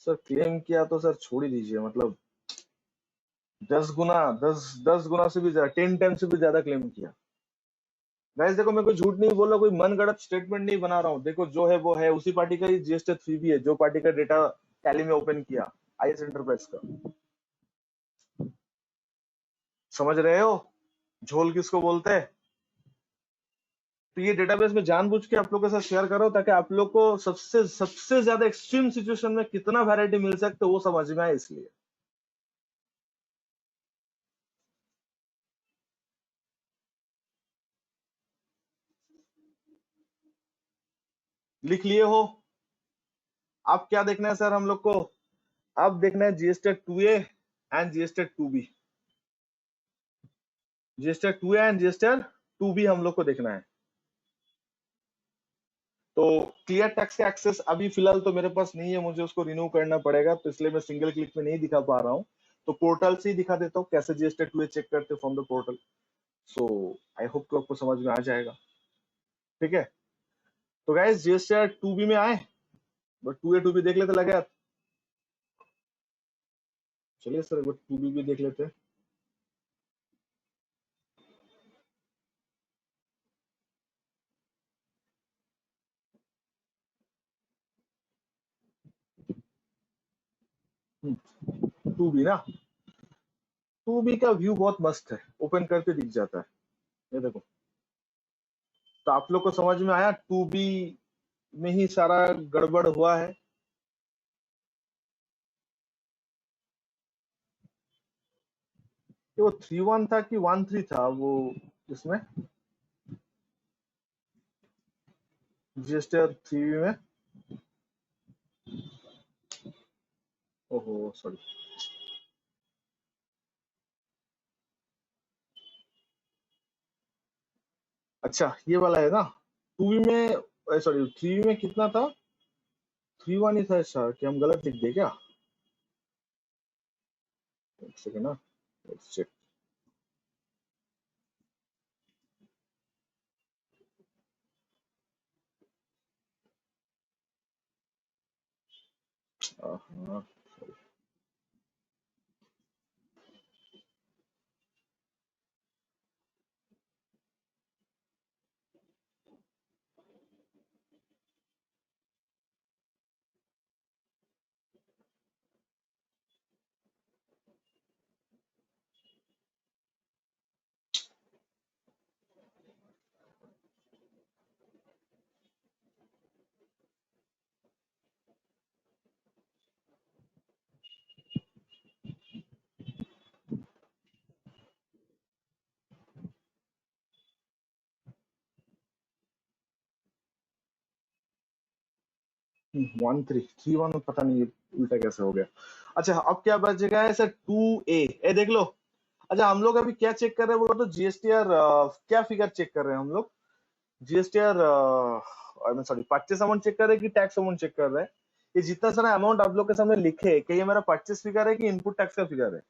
सर? क्लेम किया तो सर छोड़ ही दीजिए, मतलब 10 गुना से भी ज्यादा, 10 टाइम से भी ज्यादा क्लेम किया। गाइस देखो, मैं कोई झूठ नहीं बोल रहा, कोई मन गढ़ंत स्टेटमेंट नहीं बना रहा हूँ। देखो जो है वो है, उसी पार्टी का ही जीएसटी 3 भी है, जो पार्टी का डेटा टैली में ओपन किया, आईएस एंटरप्राइज का। समझ रहे हो झोल किसको बोलते हैं? तो ये डेटाबेस में जानबूझ के आप लोगों के साथ शेयर करो, ताकि आप लोग को सबसे ज्यादा एक्सट्रीम सिचुएशन में कितना वैरायटी मिल सकते वो समझ में आए, इसलिए। लिख लिए हो? अब क्या देखना है सर हम लोग को? अब देखना है GST 2A and GST 2B। GST 2A and GST 2B हम लोग को देखना है। तो क्लियर टैक्स का एक्सेस अभी फिलहाल तो मेरे पास नहीं है, मुझे उसको रिन्यू करना पड़ेगा, तो इसलिए मैं सिंगल क्लिक में नहीं दिखा पा रहा हूँ। तो पोर्टल से ही दिखा देता हूँ कैसे जीएसटी 2A चेक करते from the portal. So I hope कि आपको समझ में आ जाएगा, ठीक है? तो गाइस जीएसटी 2B में आए, बट 2A 2B देख लेते लगे। चलिए सर 2B भी देख लेते हैं। टू बी ना, 2B का व्यू बहुत मस्त है, ओपन करके दिख जाता है, ये देखो। तो आप लोग को समझ में आया 2B में ही सारा गड़बड़ हुआ है। वो 3-1 था कि 1-3 था वो इसमें जीएसटी 3B में? ओहो सॉरी, अच्छा ये वाला है ना। 2B में सॉरी 3B में कितना था? 3-1 ही था सर, कि हम गलत लिख दे क्या? एक सेकेंड ना, लेट्स चेक। हाँ वन थ्री 3-1 पता नहीं उल्टा कैसे हो गया। अच्छा अब क्या बचेगा है सर? 2A ए देख लो। अच्छा हम लोग अभी क्या चेक कर रहे हैं वो तो जीएसटीआर क्या फिगर चेक कर रहे हैं हम लोग? GSTR sorry purchase amount check कर रहे हैं कि टैक्स अमाउंट चेक कर रहे हैं? ये जितना सारा अमाउंट आप लोग के सामने लिखे है, क्या ये मेरा परचेस फिगर है कि इनपुट टैक्स का फिगर है?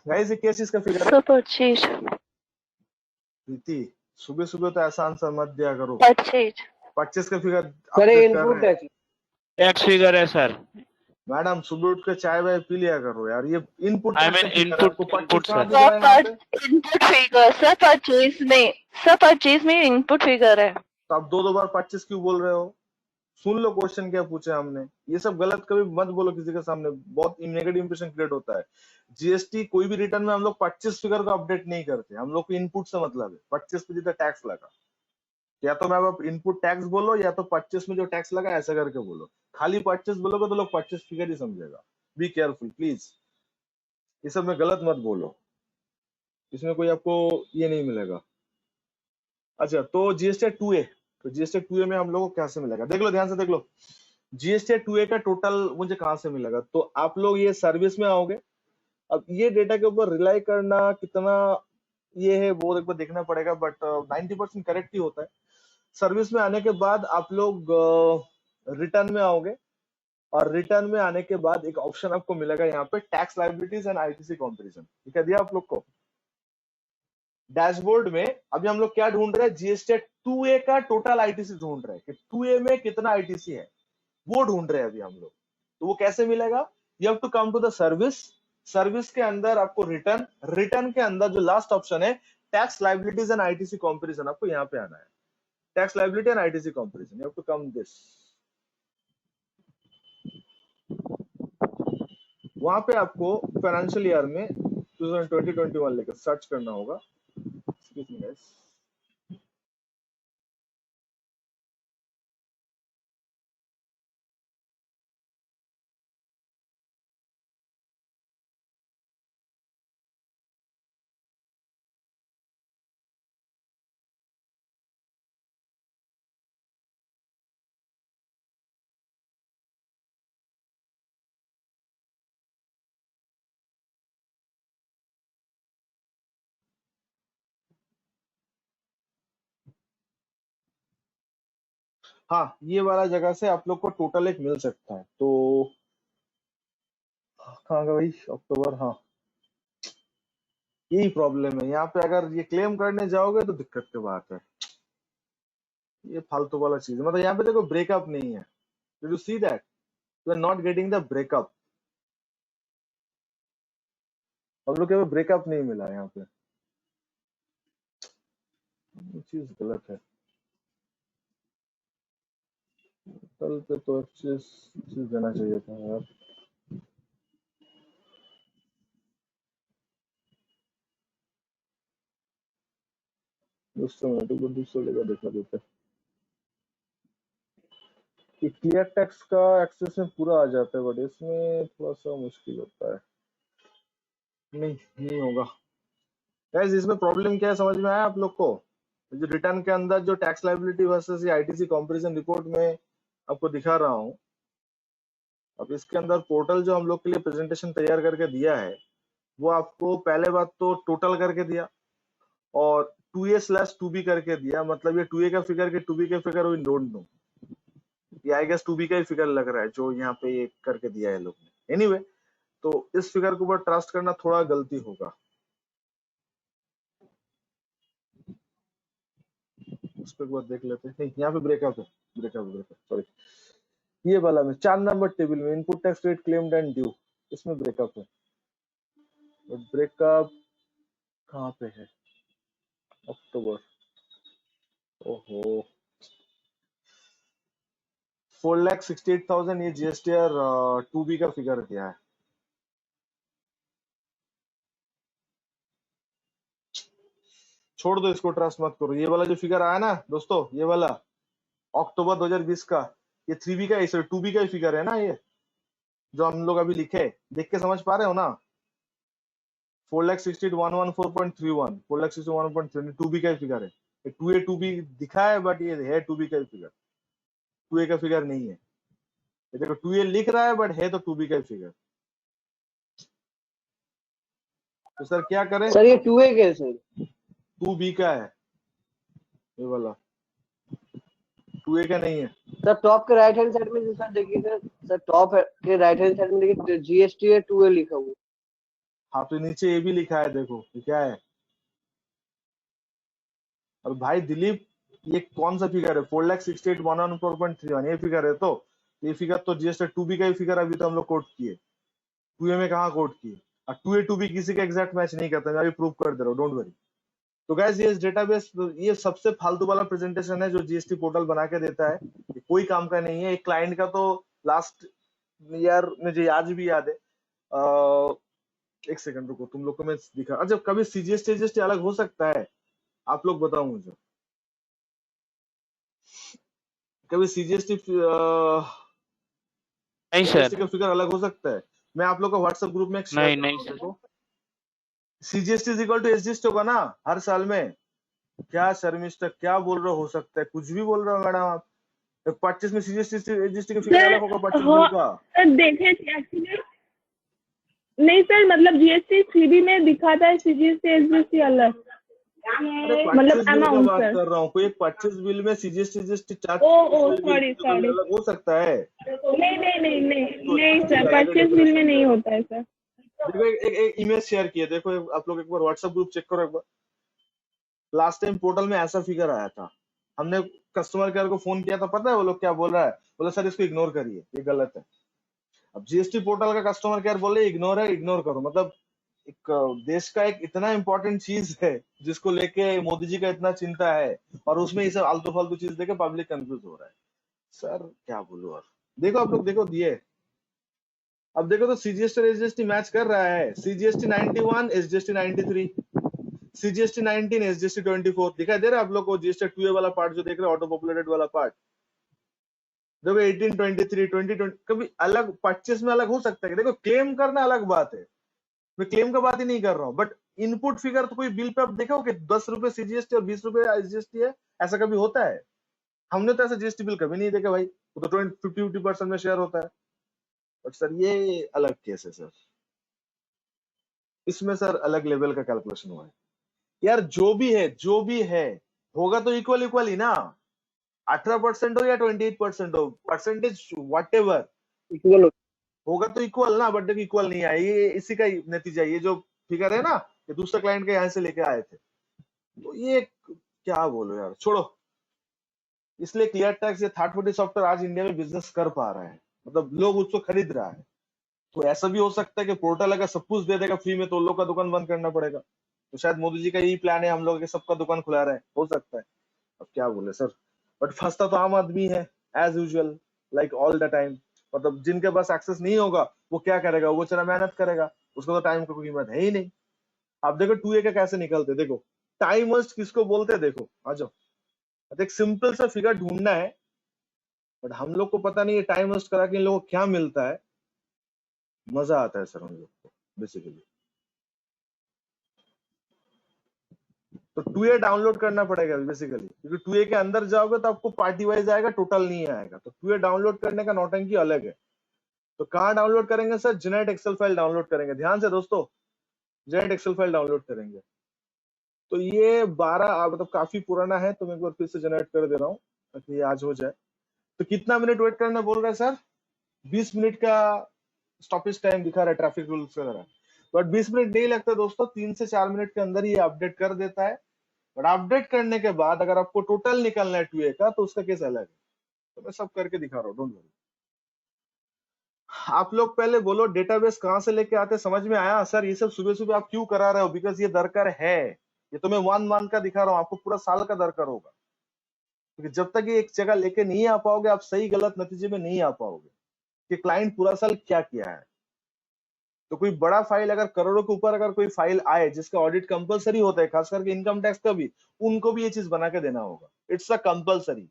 गाइस ये क्या चीज का फिगर है? Sir purchase. प्रीति सुबह सुबह तो ऐसा आंसर मत दिया करो। परचेज। परचेस का फिगर सर अपडेट कर इनपुट रहे हैं। टैक्स। टैक्स फिगर है सर। मैडम सुबह उठ के चाय वाय पी लिया करो यार, ये input I mean input sir. Input figure sir purchase में, सर परचेज में इनपुट फिगर है। तो आप दो बार 25 क्यों बोल रहे हो? सुन लो क्वेश्चन क्या पूछे हमने। ये सब गलत कभी मत बोलो किसी के सामने, बहुत नेगेटिव इंप्रेशन क्रिएट होता है। जीएसटी कोई भी रिटर्न में हम लोग 25 फिगर को अपडेट नहीं करते, हम लोग को इनपुट से मतलब है। 25 पे जितना टैक्स लगा, या तो मैं आप इनपुट टैक्स बोलो या तो 25 में जो टैक्स लगा ऐसा करके बोलो। खाली 25 बोलोगे तो लोग 25 फिगर ही समझेगा। बी केयरफुल प्लीज, ये सब में गलत मत बोलो, इसमें कोई आपको ये नहीं मिलेगा। अच्छा, तो जीएसटी 2A, तो जीएसटी 2A में हम लोगों को कैसे मिलेगा? देख लो, ध्यान से देख लो, जीएसटी 2A का टोटल मुझे कहां से मिलेगा? तो आप लोग ये सर्विस में आओगे। अब ये डेटा के ऊपर रिलाई करना कितना ये है वो एक बार देखना पड़ेगा, बट 90% करेक्ट ही होता है। सर्विस में आने के बाद आप लोग रिटर्न में आओगे, और रिटर्न में आने के बाद एक ऑप्शन आपको मिलेगा यहाँ पे, tax liabilities and ITC comparison. ठीक है, दिया आप लोग को डैशबोर्ड में। अभी हम लोग क्या ढूंढ रहे हैं? जीएसटी 2A का टोटल आईटीसी ढूंढ रहे हैं कि 2A में कितना आईटीसी है, वो ढूंढ रहे हैं अभी हम लोग। तो वो कैसे मिलेगा? You have to come to the service. Service के अंदर आपको रिटर्न, रिटर्न के अंदर जो लास्ट ऑप्शन है tax liabilities and ITC comparison, आपको यहाँ पे आना है। Tax liability and ITC comparison, you have to come this. वहां पे आपको फाइनेंशियल ईयर में 2020-21 लेकर सर्च करना होगा। Excuse me, guys. हाँ, ये वाला जगह से आप लोग को टोटल एक मिल सकता है। तो कहाँ गया भाई? अक्टूबर, हाँ, यही प्रॉब्लम है यहाँ पे। अगर ये क्लेम करने जाओगे तो दिक्कत की बात है, ये फालतू वाला चीज है। मतलब यहाँ पे देखो ब्रेकअप नहीं है। Did you see that? You are not getting the breakup. हम लोग के ब्रेकअप नहीं मिला यहाँ पे, ये चीज गलत है। कल पे तो अच्छी चीज देना चाहिए था यार। दूसरे मिनट को दूसरे लेकर देखा देते, कि क्लियर टेक्स्ट का एक्सेस में पूरा आ जाता है, बट इसमें थोड़ा सा मुश्किल होता है। नहीं होगा गाइस। इसमें प्रॉब्लम क्या है समझ में आया आप लोग को? जो रिटर्न के अंदर जो टैक्स लायबिलिटी वर्सेस ये आईटीसी कंपैरिजन रिपोर्ट में आपको दिखा रहा हूँ। अब इसके अंदर पोर्टल जो हम लोग के लिए प्रेजेंटेशन तैयार करके दिया है, वो आपको पहले बात तो टोटल करके दिया और 2A/2B करके दिया। मतलब ये 2A का फिगर के 2B के फिगर वी डोंट नो, ये आई गेस 2B का ही फिगर लग रहा है जो यहाँ पे ये करके दिया है लोग ने। एनीवे, तो इस फिगर के ऊपर ट्रस्ट करना थोड़ा गलती होगा। उस पर एक बार देख लेते हैं। नहीं, यहाँ पे ब्रेकअप है, ब्रेकअप सॉरी। ये वाला में 4 नंबर टेबल में input tax rate claimed and due, इसमें ब्रेकअप है। ब्रेकअप कहाँ पे है? अक्टूबर, ओहो 4,68,000 ये जीएसटीआर 2B का फिगर दिया है। छोड़ दो इसको, ट्रस्ट मत करो। ये वाला जो फिगर आया ना दोस्तों, ये वाला अक्टूबर 2020 का, ये 3B का, इसे 2B का ही फिगर है ना। ये जो हम लोग अभी लिखे, देख के समझ पा रहे हो ना? 4,68,114.31, 4,61,1.3 2B का ही फिगर है। 2A 2B दिखा है, बट ये है 2B का ही फिगर, 2A का फिगर नहीं है। ये देखो 2A लिख रहा है, बट है तो 2B का ही फिगर। तो सर क्या करें? सर ये 2A का है सर, 2B का है ये वाला, 2A का नहीं है सर। टॉप के राइट हैंड साइड में जो सर देखिए सर टॉप के राइट हैंड साइड में देखिए जीएसटी है 2A लिखा हुआ। हाँ, तो नीचे ये भी लिखा है, देखो ये क्या है। और भाई दिलीप, ये कौन सा फिगर है? 4,68,114.31 ये फिगर है। तो ये फिगर तो जीएसटी 2B का ही फिगर अभी तो हम लोग कोट किए, 2A में कहाँ कोट किए? और 2A 2B किसी का एग्जैक्ट मैच नहीं करता, मैं अभी प्रूव कर दे रहा हूँ, डोंट वरी। तो गाइस ये डेटाबेस, ये सबसे फालतू वाला प्रेजेंटेशन है जो जीएसटी पोर्टल बना के देता है, ये कोई काम का नहीं है। एक क्लाइंट का तो लास्ट ईयर मुझे आज भी याद है, एक सेकंड रुको, तुम लोग को मैं दिखा। अच्छा, कभी सीजीएसटी अलग हो सकता है? आप लोग बताओ मुझे, कभी सीजीएसटी नहीं सर, का फिगर अलग हो सकता है? मैं आप लोग को व्हाट्सएप ग्रुप में नहीं sir. CGST is equal to SGST होगा ना हर साल में। क्या शर्मिष्ठा, क्या बोल रहे हो सकता है, कुछ भी बोल रहे हो मैडम आप। 25 में सीजीएसटी का फिगर अलग होगा 25 बिल का। सर देखे एक्चुअली नहीं सर, मतलब जीएसटी 3B में दिखाता है सीजीएसटी एसजीएसटी अलग, अरे 25 मतलब बिल का अमाउंट बात सर। कर रहा हूँ, कोई 25 बिल में सीजीएसटी चार्ज सॉरी सॉरी, अलग हो सकता है। नहीं सर, 25 बिल में नहीं होता है सर। देखो एक इमेज शेयर किया, देखो आप लोग एक बार व्हाट्सएप ग्रुप चेक करो एक बार। लास्ट टाइम पोर्टल में ऐसा फिगर आया था, हमने कस्टमर केयर को फोन किया था, पता है वो लोग क्या बोल रहा है, बोला सर इसको इग्नोर करिए, ये गलत है। अब जीएसटी पोर्टल का कस्टमर केयर बोले इग्नोर है, इग्नोर करो। मतलब एक देश का एक इतना इंपॉर्टेंट चीज है जिसको लेके मोदी जी का इतना चिंता है, और उसमें ये सब आलतू फालतू चीज देके पब्लिक कंफ्यूज हो रहा है। सर क्या बोलूं। और देखो आप लोग, देखो दिए, अब देखो तो सीजीएसटी एसजीएसटी मैच कर रहा है। CGST 91, SGST 93, CGST 19, SGST 24। दिखाई दे रहा है आप लोग को जीएसटी 2A वाला पार्ट जो देख रहे हो, ऑटो पॉपुलेटेड वाला पार्ट। देखो 18, 23, 20, कभी अलग 25 में अलग हो सकता है। देखो क्लेम करना अलग बात है, मैं क्लेम का बात ही नहीं कर रहा हूँ, बट इनपुट फिगर तो कोई बिल पे आप देखो कि 10 रुपए सीजीएसटी और 20 रुपए एसजीएसटी है, ऐसा कभी होता है? हमने तो ऐसा जीएसटी बिल कभी नहीं देखा भाई, वो तो 50% में शेयर होता है। बट सर ये अलग केस है सर, इसमें सर अलग लेवल का कैलकुलेशन हुआ है यार। जो भी है होगा तो इक्वल इक्वल ही ना, 18% हो या 28% हो, परसेंटेज वट एवर इक्वल होगा तो इक्वल ना। बट देखो इक्वल नहीं आया, ये इसी का नतीजा, ये जो फिगर है ना, ये दूसरे क्लाइंट के यहाँ से लेके आए थे। तो ये क्या बोलो यार, छोड़ो। इसलिए क्लियर टैक्स या थर्ड पार्टी सॉफ्टवेयर आज इंडिया में बिजनेस कर पा रहा है, मतलब लोग उसको खरीद रहा है। तो ऐसा भी हो सकता है कि पोर्टल अगर सब कुछ दे देगा फ्री में तो लोग का दुकान बंद करना पड़ेगा। तो शायद मोदी जी का यही प्लान है, हम लोग के सबका दुकान खुला रहे, हो सकता है। अब क्या बोले सर, बट फंसता तो आम आदमी है as usual, like all the time. मतलब जिनके पास एक्सेस नहीं होगा वो क्या करेगा, वो चला मेहनत करेगा, उसको तो टाइम की कोई कीमत है ही नहीं। आप देखो 2A का कैसे निकलते, देखो टाइम मस्ट किसको बोलते हैं, देखो आ जाओ। एक सिंपल सा फिगर ढूंढना है, बट हम लोग को पता नहीं है टाइम मस्ट करा के इन लोगों को क्या मिलता है। मजा आता है सर हम लोग को बेसिकली। तो 2A डाउनलोड करना पड़ेगा बेसिकली, क्योंकि 2A के अंदर जाओगे तो आपको पार्टी वाइज आएगा, टोटल नहीं आएगा। तो 2A डाउनलोड करने का नौटंकी अलग है। तो कहाँ डाउनलोड करेंगे sir, generate excel file download करेंगे। ध्यान से दोस्तों, जेनरेट एक्सेल फाइल डाउनलोड करेंगे। तो ये 12 मतलब काफी पुराना है, तो मैं एक बार फिर से जनरेट कर दे रहा हूँ ताकि ये आज हो जाए। तो कितना मिनट वेट करना बोल रहा है सर, 20 मिनट का स्टॉपेज टाइम दिखा रहा है ट्रैफिक रूल्स वगैरह। बट 20 मिनट नहीं लगता दोस्तों, 3 से 4 मिनट के अंदर ही अपडेट कर देता है। बट अपडेट करने के बाद अगर आपको टोटल निकलना है 2A का, तो उसका केस अलग है। तो मैं सब करके दिखा रहा हूँ, डोंट वरी। आप लोग पहले बोलो डेटाबेस कहाँ से लेके आते, समझ में आया सर? ये सब सुबह सुबह आप क्यों करा रहे हो? बिकॉज ये दरकार है। ये तो मैं 1 मंथ का दिखा रहा हूँ, आपको पूरा साल का दरकार होगा। क्योंकि जब तक ये एक जगह लेके नहीं आ पाओगे, आप सही गलत नतीजे में नहीं आ पाओगे कि क्लाइंट पूरा साल क्या किया है। तो कोई बड़ा फाइल अगर करोड़ों के ऊपर अगर कोई फाइल आए जिसका ऑडिट कंपलसरी होता है, खास करके इनकम टैक्स का भी, उनको भी ये चीज बना के देना होगा। इट्स अ कंपलसरी,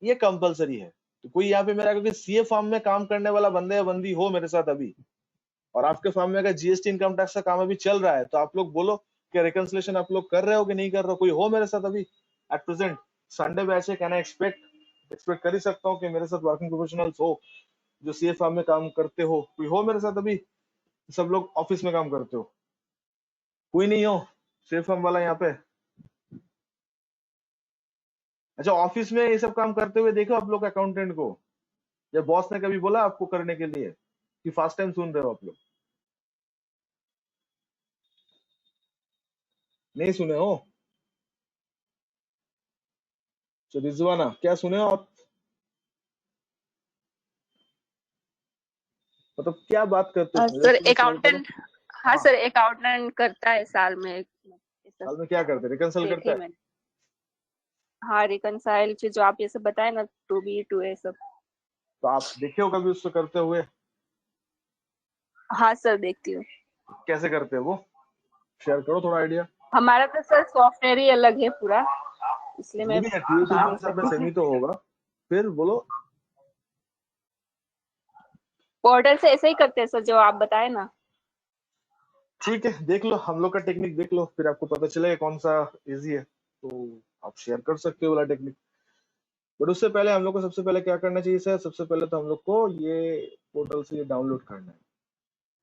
ये कंपलसरी है। तो कोई यहाँ पे मेरा क्योंकि सीए फॉर्म में काम करने वाला बंदे या बंदी हो मेरे साथ अभी, और आपके फॉर्म में अगर जीएसटी इनकम टैक्स का काम अभी चल रहा है, तो आप लोग बोलो कि रिकंसिलेशन आप लोग कर रहे हो कि नहीं कर रहे हो? कोई हो मेरे साथ अभी एट प्रेजेंट? संडे बैच है, कैन आई एक्सपेक्ट कर ही सकता हूँ कि मेरे साथ वर्किंग प्रोफेशनल्स हो जो सीए फॉर्म में काम करते हो। कोई हो मेरे साथ अभी? सब लोग ऑफिस में काम करते हो? कोई नहीं हो सीए फॉर्म वाला यहाँ पे? अच्छा, ऑफिस में ये सब काम करते हुए देखो आप लोग अकाउंटेंट को, या बॉस ने कभी बोला आपको करने के लिए, कि फर्स्ट टाइम सुन रहे हो आप लोग? नहीं सुने हो? तो रिजवाना, क्या सुने हो आप? मतलब क्या बात करते हो? सर अकाउंटेंट, हाँ हाँ। सर अकाउंटेंट करता है साल में साल में क्या करते हैं? रिकंसल करता है? हाँ रिकंसाइल जो आप ये सब बताए ना, 2B 2A सब। तो आप देखे हो कभी उसको करते हुए? हाँ सर देखती हूँ। कैसे करते हैं वो, शेयर करो थोड़ा आइडिया। हमारा तो सर सॉफ्टवेयर ही अलग है पूरा, इसलिए मैं बता नहीं सकती। सेमी तो होगा, फिर बोलो। पोर्टल से ऐसे ही करते हैं सर जो आप बताए ना। ठीक है, देख लो हम लोग का टेक्निक देख लो, फिर आपको पता चलेगा कौन सा इजी है। तो आप शेयर कर सकते हो वाला टेक्निक। बट उससे पहले हम लोग को सबसे पहले क्या करना चाहिए सर? सबसे पहले तो हम लोग को ये पोर्टल से ये डाउनलोड करना है।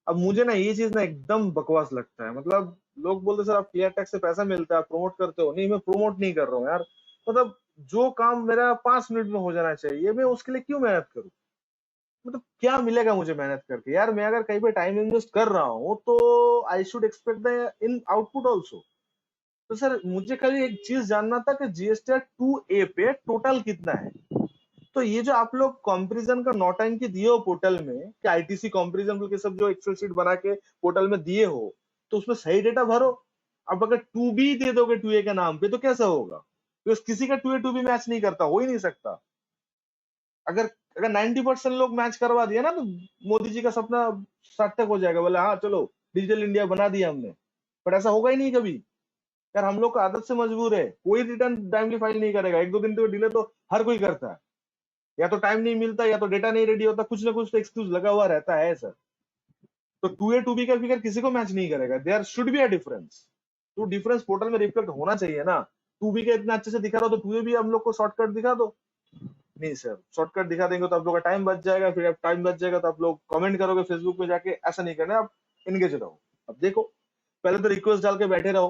अब मुझे ना ये चीज ना एकदम बकवास लगता है। मतलब लोग बोलते सर आप क्लियर टैक्स से पैसा मिलता है, आप प्रमोट करते हो। नहीं, मैं प्रमोट नहीं कर रहा हूँ यार। मतलब जो काम मेरा 5 मिनट में हो जाना चाहिए, मैं उसके लिए क्यों मेहनत करूँ? मतलब क्या मिलेगा मुझे मेहनत करके? यार मैं अगर कहीं पे टाइम इन्वेस्ट कर रहा हूँ तो I should expect the in output also. तो सर मुझे खाली एक चीज जानना था कि जीएसटीआर 2A पे टोटल कितना है। तो ये जो आप लोग कंपैरिजन का नौटंकी दिए हो पोर्टल में कि आईटीसी कंपैरिजन बोल के सब जो एक्सेल शीट बना के पोर्टल में दिए हो, तो उसमें सही डेटा भरो। अब अगर 2B दे दोगे 2A के नाम पे तो कैसा होगा? तो किसी का 2A 2B मैच नहीं करता, हो ही नहीं सकता। अगर अगर 90% लोग मैच करवा दिया ना तो मोदी जी का सपना सार्थक हो जाएगा। बोले हाँ चलो डिजिटल इंडिया बना दिया हमने। पर ऐसा होगा ही नहीं कभी। यार हम लोग का आदत से मजबूर है, कोई रिटर्न टाइमली फाइल नहीं करेगा। 1-2 दिन तो डिले तो हर कोई करता है। या तो टाइम नहीं मिलता, या तो डेटा नहीं रेडी होता, कुछ ना कुछ तो एक्सक्यूज लगा हुआ रहता है सर। तो 2A 2B का फिगर किसी को मैच नहीं करेगा। There should be a difference. तो डिफरेंस पोर्टल में रिफ्लेक्ट होना चाहिए ना। 2B का इतना अच्छे से दिखा रहा हो तो 2A भी हम लोग को शॉर्टकट दिखा दो। नहीं सर, शॉर्टकट दिखा देंगे तो आप लोग का टाइम बच जाएगा। फिर अब टाइम बच जाएगा तो आप लोग कमेंट करोगे फेसबुक पे जाके। ऐसा नहीं करना, आप एंगेज रहो। अब देखो, पहले तो रिक्वेस्ट डाल के बैठे रहो,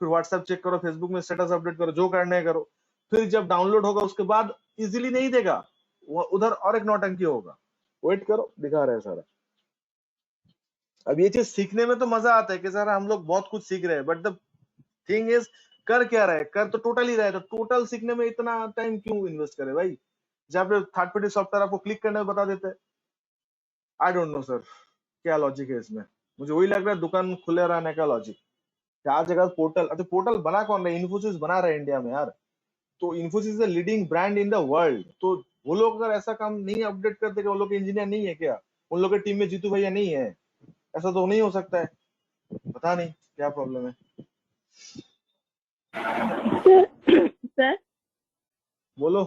फिर व्हाट्सएप चेक करो, फेसबुक में स्टेटस अपडेट करो, जो करना है करो। फिर जब डाउनलोड होगा उसके बाद इजीली नहीं देगा, उधर और एक नौटंकी होगा। वेट करो, दिखा रहे हैं सारा। अब ये चीज सीखने में तो मजा आता है कि सर हम लोग बहुत कुछ सीख रहे हैं, बट द थिंग इज कर क्या रहे? कर तो टोटल ही रहे। तो टोटल सीखने में इतना टाइम क्यों इन्वेस्ट करे भाई, जहाँ पे थर्ड पार्टी सॉफ्टवेयर आपको क्लिक करने में बता देते हैं। आई डोंट नो सर क्या लॉजिक है इसमें। मुझे वही लग रहा है दुकान खुले रहने का लॉजिक। क्या जगह पोर्टल, अच्छा पोर्टल बना कौन रहा है? इन्फोसिस बना रहा है इंडिया में यार। तो Infosys is leading brand in the world. तो वो लोग अगर ऐसा काम नहीं अपडेट करते, कि वो लोग के इंजीनियर नहीं है क्या? उन लोग की टीम में जीतू भैया नहीं है? ऐसा तो नहीं हो सकता है। पता नहीं क्या प्रॉब्लम है। सर बोलो।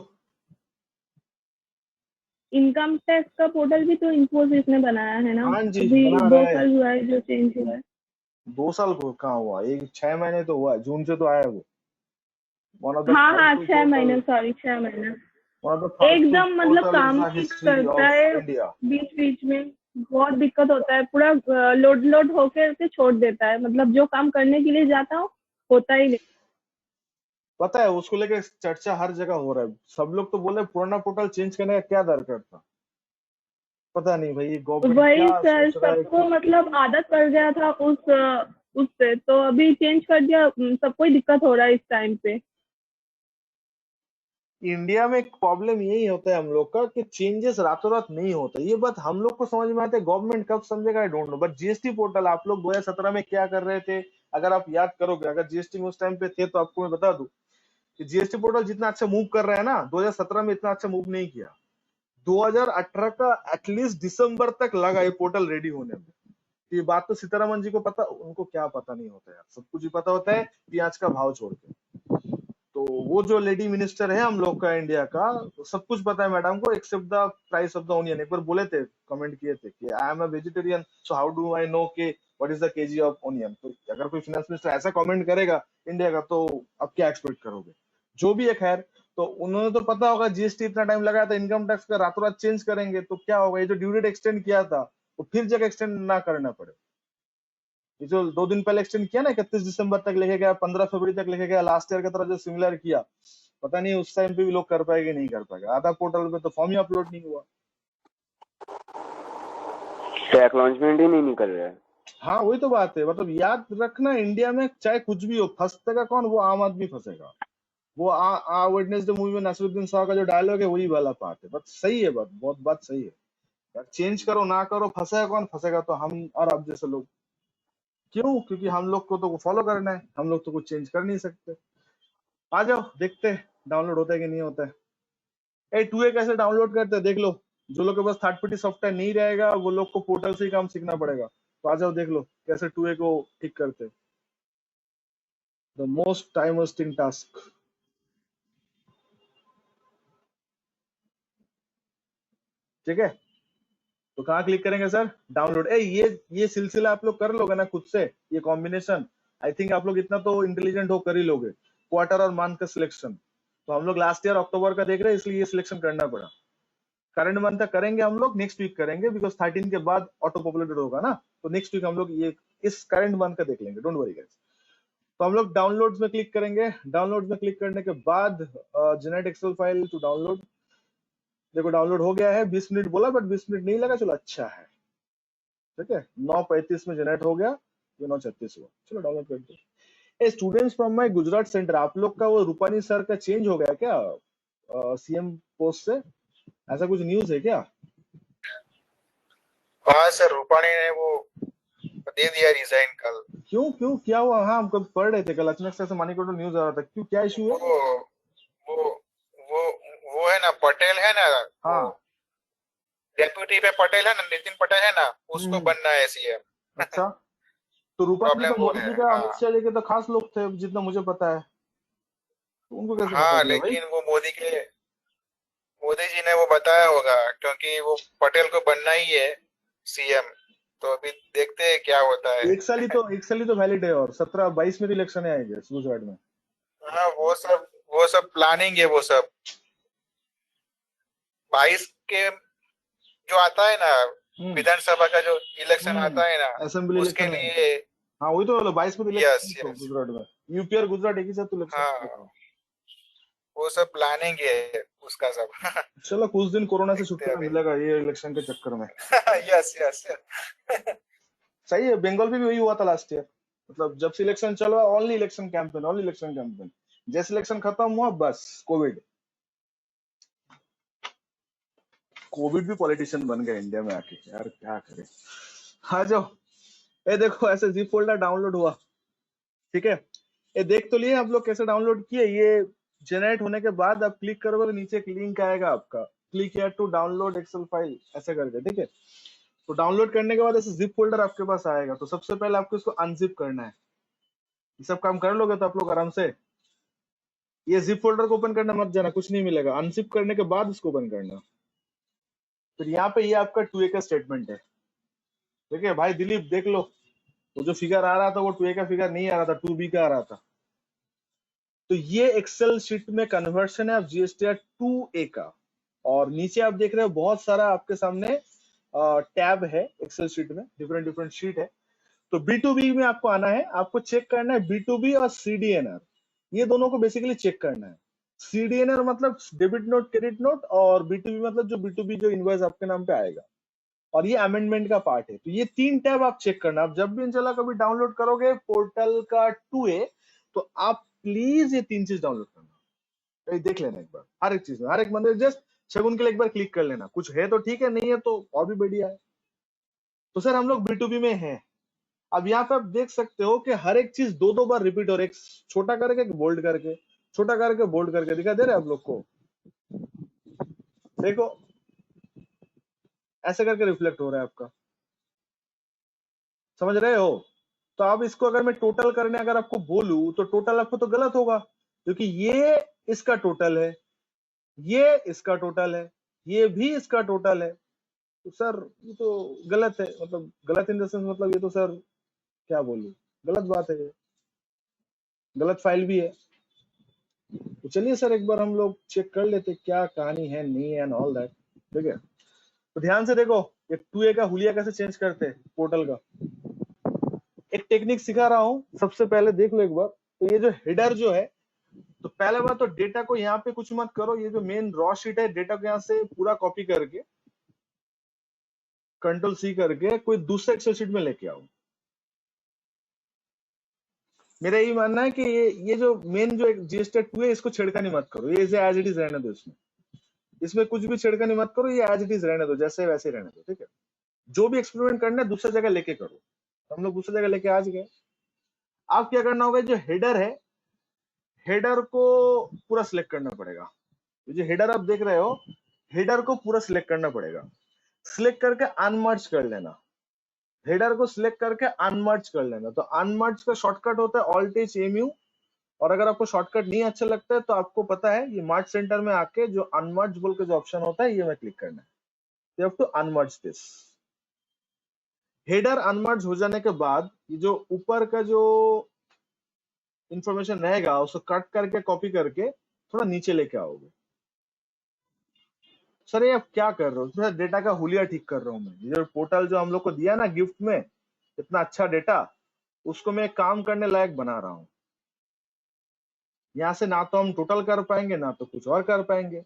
इनकम टैक्स का पोर्टल भी तो इन्फोसिस ने बनाया है ना? हाँ जी, अभी बना 2 रहा है। साल हुआ है जो चेंज हुआ है। 2 साल को कहाँ हुआ, 6 महीने तो हुआ है। जून से तो आया है वो। वन ऑफ द हाँ हाँ, फालतू 6 महीने, पोर्टल, सॉरी 6 महीने। वन ऑफ द फालतू एकदम मतलब पोर्टल इन काम द नहीं हिस्ट्री करता ऑफ है, इंडिया। बीच बीच में बहुत दिक्कत होता है, पूरा लोड होकर के छोड़ देता है। मतलब जो काम करने के लिए जाता हूँ होता ही नहीं। पता है उसको लेके चर्चा हर जगह हो रहा है। सब लोग तो बोल रहे हैं पुराना पोर्टल चेंज करने का क्या दरकार था। पता नहीं भाई गवर्नमेंट वही क्या सर, सोच रहा है सबको कि मतलब आदत पड़ गया था उससे, तो अभी चेंज कर दिया। सबको ही दिक्कत हो रहा है इस टाइम पे। इंडिया में एक प्रॉब्लम यही होता है हम लोग का कि चेंजेस रातों रात नहीं होते। ये बात हम लोग को समझ में आता है, गवर्नमेंट कब समझेगा I don't know. But GST portal आप लोग 2017 में क्या कर रहे थे? अगर आप याद करोगे, अगर जीएसटी में उस टाइम पे थे तो आपको मैं बता दूं कि जीएसटी पोर्टल जितना अच्छा मूव कर रहा है ना, 2017 में इतना अच्छा मूव नहीं किया। 2018 का एटलीस्ट दिसंबर तक लगा ये पोर्टल रेडी होने में। ये बात तो सीतारमन जी को पता, उनको क्या पता नहीं होता यार, सब कुछ ही पता होता है प्याज का भाव छोड़ के। तो वो जो लेडी मिनिस्टर है हम लोग का इंडिया का, तो सब कुछ पता है मैडम को accept the price of the onion. एक बार बोले थे, कमेंट किए थे कि I am a vegetarian so how do I know के what is the KG of onion. तो अगर कोई फाइनेंस मिनिस्टर ऐसा कमेंट करेगा इंडिया का, तो आप क्या एक्सपेक्ट करोगे? जो भी है खैर, तो उन्होंने तो पता होगा जीएसटी इतना टाइम लगाया था, इनकम टैक्स का रातों रात चेंज करेंगे तो क्या होगा। ये जो ड्यू डेट एक्सटेंड किया था वो फिर जगह एक्सटेंड ना करना पड़े। ये जो 2 दिन पहले एक्सटेंड किया ना, 31 दिसंबर तक लेके गया, 15 फरवरी तक लेके गया, लास्ट ईयर की तरह जो सिमिलर किया, पता नहीं उस टाइम पे भी लोग कर पाएंगे नहीं कर पाएगा। आधा पोर्टल पे तो फॉर्म ही अपलोड नहीं हुआ। टैक्स लॉन्चमेंट ही नहीं कर रहा है। हाँ वही तो बात है। मतलब याद रखना, इंडिया में चाहे कुछ भी हो, फंसेगा कौन? वो आम आदमी फंसेगा। वो आ वेडनेसडे मूवी में नसीरुद्दीन शाह का जो डायलॉग है वही वाला पार्ट है। बट सही है, बात बहुत बात सही है यार। चेंज करो ना करो, फंसेगा कौन? फंसेगा तो हम और आप जैसे लोग। क्यों? क्योंकि हम लोग को तो फॉलो करना है, हम लोग तो कुछ चेंज कर नहीं सकते। आ जाओ देखते हैं डाउनलोड होता है कि नहीं होता है। 2A कैसे डाउनलोड करते हैं देख लो। जो लोग के पास थर्ड पार्टी सॉफ्टवेयर नहीं रहेगा वो लोग को पोर्टल से ही काम सीखना पड़ेगा। तो आ जाओ देख लो कैसे 2A को ठीक करते हैं। The most time wasting task. ठीक है, तो कहाँ क्लिक करेंगे सर? डाउनलोड। ये सिलसिला आप लोग कर लोगे ना खुद से, ये कॉम्बिनेशन। आई थिंक आप लोग इतना तो इंटेलिजेंट हो कर ही लोगे। क्वार्टर और मंथ का सिलेक्शन। तो हम लोग लास्ट ईयर अक्टूबर का देख रहे हैं, इसलिए ये सिलेक्शन करना पड़ा। करंट मंथ तक करेंगे हम लोग, नेक्स्ट वीक करेंगे, बिकॉज 13 के बाद ऑटो पॉपुलेटेड होगा ना, तो नेक्स्ट वीक हम लोग ये इस करंट मंथ का देख लेंगे, डोंट वरी गाइस। तो हम लोग डाउनलोड्स में क्लिक करेंगे। डाउनलोड्स में क्लिक करने के बाद generate excel file to download. देखो डाउनलोड हो गया है, 20 मिनट बोला बट 20 मिनट नहीं लगा, चलो अच्छा है, ठीक है। 9:35 में जनरेट हो गया, ये 9:36 हुआ, चलो डाउनलोड करते हैं। Students from my Gujarat centre, आप लोग का वो रूपानी सर का चेंज हो गया क्या सीएम पोस्ट से? ऐसा कुछ न्यूज है क्या? हाँ सर, रूपानी ने वो दे दिया रिजाइन कल। क्यों क्यों क्या हुआ? हाँ हम कल पढ़ रहे थे, कल अचानक से मनी को न्यूज आ रहा था, क्यों क्या इशू है? वो है ना, पटेल है ना, हाँ डेप्यूटी पे पटेल है ना, नितिन पटेल है ना, उसको बनना है सीएम। अच्छा, तो रूपानी तो प्रॉब्लम वो मोदी जी है। का, हाँ। अमित शाह जी के तो खास लोग थे जितना मुझे पता है, तो उनको कैसे हाँ पता चला भाई? लेकिन वो मोदी जी ने वो बताया होगा, क्योंकि वो पटेल को बनना ही है सीएम। तो अभी देखते हैं क्या होता है। एक साल ही तो वैलिड है, और 17-22 में इलेक्शन आएंगे गुजरात में। हाँ वो सब प्लानिंग है, वो सब 22 के जो आता है ना, विधानसभा का जो इलेक्शन आता है ना, असेंबली उसके इलेक्शन है। लिए। हाँ वही तो 22 में यस इलेक्शन गुजरात में, यूपी और गुजरात एक ही साथ इलेक्शन। हाँ, वो सब प्लानिंग है उसका सब। चलो कुछ दिन कोरोना से देखते छुटकारा अभी। मिलेगा ये इलेक्शन के चक्कर में। Yes yes. सही है, बंगाल में भी वही हुआ था लास्ट ईयर, मतलब जब से इलेक्शन चला ओनली इलेक्शन कैंपेन, जैसे इलेक्शन खत्म हुआ बस कोविड भी पॉलिटिशियन बन गए इंडिया में आके, यार क्या करे। हाँ जाओ, ये देखो ऐसे जिप फोल्डर डाउनलोड हुआ, ठीक है। ये देख तो लिए आप लोग कैसे डाउनलोड किए। ये जनरेट होने के बाद आप क्लिक करोगे तो नीचे एक लिंक आएगा आपका, click here to download excel file, ऐसे करके, ठीक है। तो डाउनलोड करने के बाद ऐसे जिप फोल्डर आपके पास आएगा, तो सबसे पहले आपको इसको अनजिप करना है। ये सब काम कर लोगे तो आप लोग आराम से, ये जिप फोल्डर को ओपन करना मत जाना, कुछ नहीं मिलेगा। अनजिप करने के बाद इसको ओपन करना। फिर यहाँ पे ये आपका 2A का स्टेटमेंट है, ठीक है भाई दिलीप देख लो, वो जो फिगर आ रहा था वो 2A का फिगर नहीं आ रहा था, 2B का आ रहा था। तो ये एक्सेल शीट में कन्वर्शन है ऑफ जीएसटीआर 2A का। और नीचे आप देख रहे हो बहुत सारा आपके सामने टैब है एक्सेल शीट में, डिफरेंट शीट है। तो B2B में आपको आना है, आपको चेक करना है B2B और CDNR, ये दोनों को बेसिकली चेक करना है। CDNR मतलब डेबिट नोट क्रेडिट नोट, और B2B मतलब जो B2B जो इनवॉइस आपके नाम पे आएगा, और ये अमेंडमेंट का पार्ट है। तो ये 3 टैब आप चेक करना। आप जब भी इंशाल्लाह कभी डाउनलोड करोगे पोर्टल का 2A, तो आप प्लीज ये 3 चीज डाउनलोड करना, देख लेना एक बार, हर एक चीज में, हर एक मंदिर जस्ट शगुन के लिए एक बार क्लिक कर लेना, कुछ है तो ठीक है, नहीं है तो और भी बढ़िया है। तो सर हम लोग B2B में हैं। अब यहाँ पे आप देख सकते हो कि हर एक चीज 2-2 बार रिपीट हो रही है, छोटा करके बोल्ड करके, छोटा करके बोल्ड करके, दिखा दे रहे आप लोग को? देखो ऐसे करके रिफ्लेक्ट हो रहा है आपका, समझ रहे हो? तो अब इसको अगर मैं टोटल करने अगर आपको बोलूं तो टोटल आपको तो गलत होगा, क्योंकि ये इसका टोटल है, ये इसका टोटल है, ये भी इसका टोटल है। तो सर ये तो गलत है, मतलब गलत इन द सेंस, मतलब ये तो सर क्या बोलूं, गलत बात है, ये गलत फाइल भी है। तो चलिए सर एक बार हम लोग चेक कर लेते क्या कहानी है, नहीं है एंड ऑल दैट, ठीक है। तो ध्यान से देखो, ये 2A का हुलिया कैसे चेंज करते हैं पोर्टल का, एक टेक्निक सिखा रहा हूं, सबसे पहले देख लो एक बार। तो ये जो हेडर जो है, तो पहले बात तो डेटा को यहाँ पे कुछ मत करो, ये जो मेन रॉ शीट है डेटा को यहाँ से पूरा कॉपी करके Ctrl+C करके कोई दूसरे एक्सेल शीट में लेके आओ। मेरा यही मानना है कि ये जो मेन जो जीएसटी 2 है इसको छेड़खानी मत करो, ये एज इट इज रहने दो, इसमें कुछ भी छेड़खानी मत करो, ये एज इट इज रहने दो, जैसे वैसे रहने दो, ठीक है। जो भी एक्सपेरिमेंट करना है दूसरी जगह लेके करो, हम लोग दूसरी जगह लेके आज गए। आप क्या करना होगा, जो हेडर है हेडर को पूरा सिलेक्ट करना पड़ेगा। जो हेडर आप देख रहे हो हेडर को पूरा सिलेक्ट करना पड़ेगा, सिलेक्ट करके अनमर्ज कर लेना, हेडर को सिलेक्ट करके अनमर्ज कर लेना। तो अनमर्ज का शॉर्टकट होता है Alt+H+MU, और अगर आपको शॉर्टकट नहीं अच्छा लगता है तो आपको पता है ये मार्च सेंटर में आके जो अनमर्ज बोल के जो ऑप्शन होता है ये में क्लिक करना है, you have to unmerge this. Header unmerge हो जाने के बाद ये जो ऊपर का जो इंफॉर्मेशन रहेगा उसको कट करके कॉपी करके थोड़ा नीचे लेके आओगे। सर ये आप क्या कर रहे हो? थोड़ा डेटा का हुलिया ठीक कर रहा हूँ मैं। ये पोर्टल जो हम लोग को दिया ना गिफ्ट में, इतना अच्छा डेटा, उसको मैं काम करने लायक बना रहा हूँ। यहाँ से ना तो हम टोटल कर पाएंगे ना तो कुछ और कर पाएंगे।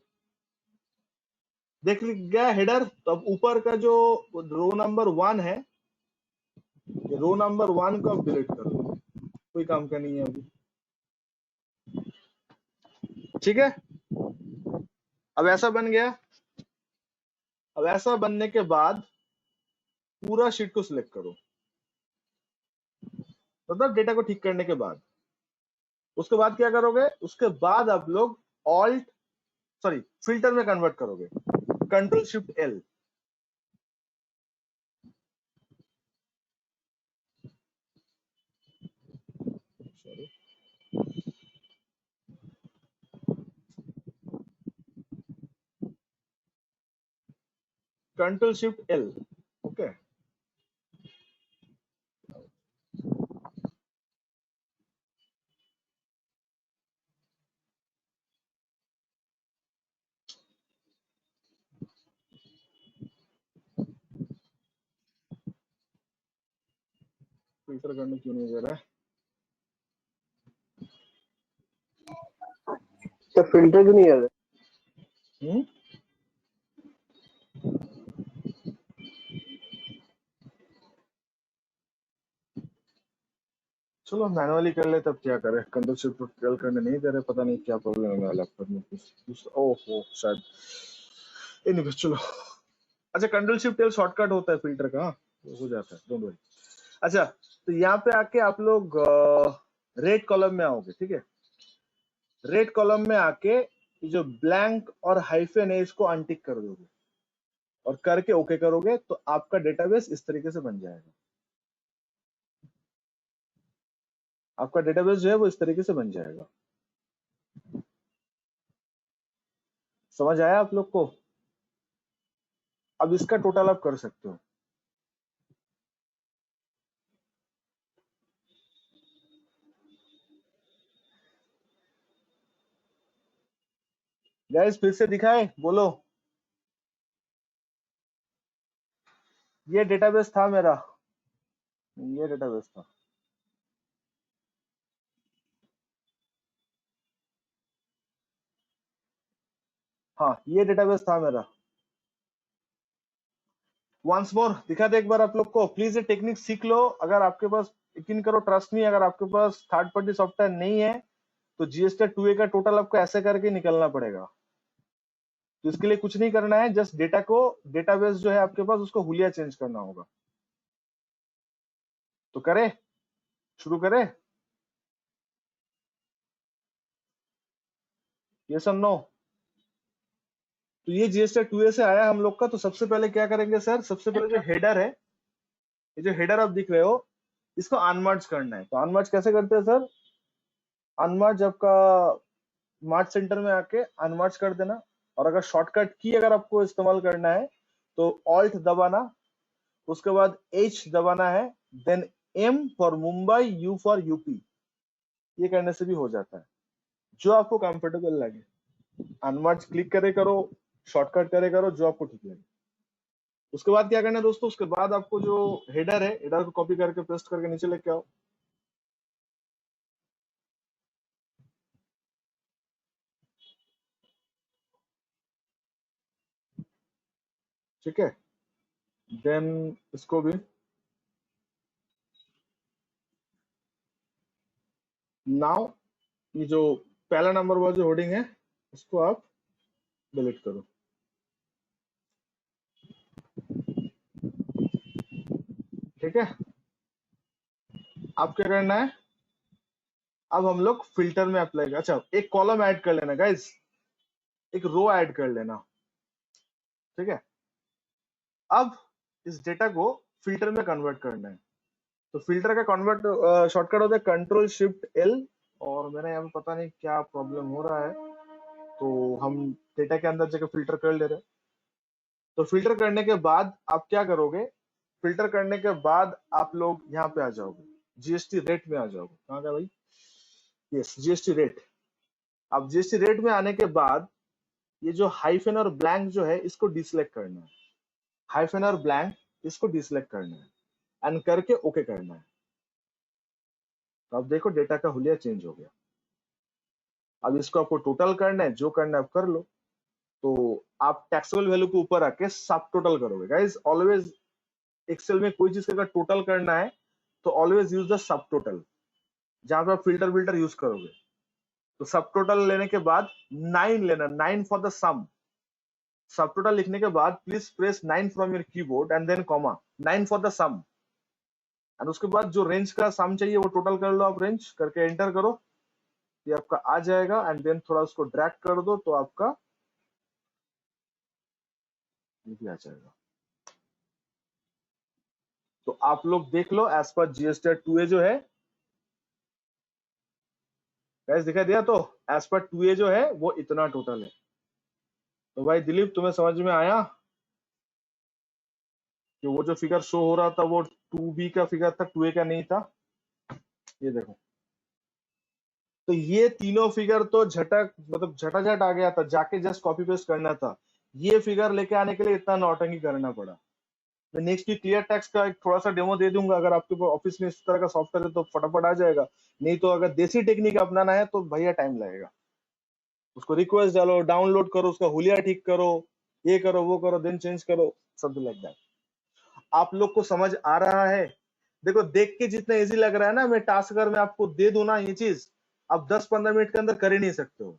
देख गया हेडर? तो अब ऊपर का जो रो नंबर 1 है, रो नंबर 1 को अब डिलीट कर दो, कोई काम का नहीं है अभी। ठीक है, अब ऐसा बन गया। अब ऐसा बनने के बाद पूरा शीट को सिलेक्ट करो, मतलब डेटा को ठीक करने के बाद। उसके बाद क्या करोगे? उसके बाद आप लोग फिल्टर में कन्वर्ट करोगे, control shift L. Control shift L, okay. Filter करने क्यों नहीं दे रहा है? तो फिल्टर क्यों नहीं कर रहे? चलो मैनुअली कर ले, तब क्या करे। कंट्रोल शिफ्ट एल करने नहीं दे रहे, पता नहीं क्या प्रॉब्लम है मेरे लैपटॉप में कुछ। ओहो शायद एनीवे चलो। अच्छा, कंट्रोल शिफ्ट एल शॉर्टकट होता है फिल्टर का, हो जाता है, डोंट वरी। अच्छा, तो यहाँ पे आके आप लोग रेड कॉलम में आओगे, ठीक है। रेड कॉलम में आके ये जो ब्लैंक और हाइफन है इसको अनटिक कर दोगे और करके ओके करोगे तो आपका डेटाबेस इस तरीके से बन जाएगा। आपका डेटाबेस जो है वो इस तरीके से बन जाएगा। समझ आया आप लोग को? अब इसका टोटल आप कर सकते हो। गाइस फिर से दिखाए, बोलो। ये डेटाबेस था मेरा, ये डेटाबेस था। हाँ, ये डेटाबेस था मेरा। वंस मोर दिखा दे एक बार आप लोग को। प्लीज ये टेक्निक सीख लो। अगर आपके पास, यकीन करो, ट्रस्ट नहीं, अगर आपके पास थर्ड पार्टी सॉफ्टवेयर नहीं है तो जीएसटी 2A का टोटल आपको ऐसे करके निकलना पड़ेगा। तो इसके लिए कुछ नहीं करना है, जस्ट डेटा को, डेटाबेस जो है आपके पास उसको हुलिया चेंज करना होगा। तो करे, शुरू करे। यस और नो? तो ये जीएसटी 2A से आया हम लोग का। तो सबसे पहले क्या करेंगे सर? सबसे पहले जो हेडर है, ये जो हेडर आप दिख रहे हो, इसको अनमर्ज करना है। तो अनमर्ज कैसे करते हैं सर? अनमर्ज आपका मार्च सेंटर में आके अनमर्ज कर देना। और अगर शॉर्टकट की अगर आपको इस्तेमाल करना है तो ऑल्ट दबाना, उसके बाद H दबाना है, then M for Mumbai, U for UP. ये करने से भी हो जाता है, जो आपको कंफर्टेबल लगे। अनमर्ज क्लिक करे करो, शॉर्टकट करे करो, जो आपको ठीक लगे। उसके बाद क्या करना है दोस्तों? उसके बाद आपको जो हेडर है, हेडर को कॉपी करके पेस्ट करके नीचे लेके आओ। ठीक है, देन इसको भी नाउ, ये जो पहला नंबर वाला जो होर्डिंग है इसको आप डिलीट करो। ठीक है, अब क्या करना है? अब हम लोग फिल्टर में अप्लाई कर, अच्छा एक कॉलम ऐड कर लेना गाइस, एक रो ऐड कर लेना। ठीक है, अब इस डेटा को फिल्टर में कन्वर्ट करना है। तो फिल्टर का कन्वर्ट शॉर्टकट होता है कंट्रोल शिफ्ट एल। और मेरे यहाँ पे पता नहीं क्या प्रॉब्लम हो रहा है, तो हम डेटा के अंदर जाकर फिल्टर कर ले रहे हैं। तो फिल्टर करने के बाद आप क्या करोगे? फिल्टर करने के बाद आप लोग यहाँ पे आ जाओगे, जीएसटी रेट में आ जाओगे। कहाँ गया भाई? Yes, GST rate. अब जीएसटी रेट में आने के बाद ये जो हाइफन और ब्लैंक जो है इसको डिसलेक्ट करना है, हाइफन और ब्लैंक इसको डिसलेक्ट करना है एंड करके ओके करना है। तो अब देखो डेटा का हुलिया चेंज हो गया। अब इसको आपको टोटल करना है, जो करना है आप कर लो। तो आप टैक्सेबल वैल्यू के ऊपर आके सब टोटल करोगे। गाइस ऑलवेज एक्सेल में कोई चीज का अगर टोटल करना है तो always use the sub total, जहां पे आप फिल्टर यूज करोगे। तो सब टोटल लेने के बाद 9 लेना, 9 फॉर द सम। सब टोटल लिखने के बाद please press 9 from your keyboard and then comma 9 for the sum. And उसके बाद जो रेंज का सम चाहिए वो टोटल कर लो, आप रेंज करके एंटर करो, ये आपका आ जाएगा। एंड देन थोड़ा उसको ड्रैग कर दो तो आपका ये भी आ जाएगा। तो आप लोग देख लो एज पर जीएसटी 2A जो है, गाइस दिखाई दिया? तो एज पर 2A जो है वो इतना टोटल है। तो भाई दिलीप तुम्हें समझ में आया कि वो जो फिगर शो हो रहा था वो 2B का फिगर था, 2A का नहीं था? ये देखो, तो ये तीनों फिगर तो झटक मतलब झटाझट आ गया था, जाके जस्ट कॉपी पेस्ट करना था। ये फिगर लेके आने के लिए इतना नौटंकी करना पड़ा। मैं नेक्स्ट वीक क्लियर टैक्स का एक थोड़ा सा डेमो दे दूंगा, अगर आपके ऑफिस में इस तरह का सॉफ्टवेयर है तो फटाफट आ जाएगा। नहीं तो अगर देसी टेक्निक अपनाना है तो भैया टाइम लगेगा। उसको रिक्वेस्ट डालो, डाउनलोड करो, उसका हुलिया ठीक करो, ये करो वो करो, देन चेंज करो, समथिंग लाइक दैट। आप लोग को समझ आ रहा है? देखो देख के जितना इजी लग रहा है ना, मैं टास्क अगर मैं आपको दे दूं ना ये चीज, आप 10-15 मिनट के अंदर कर ही नहीं सकते हो,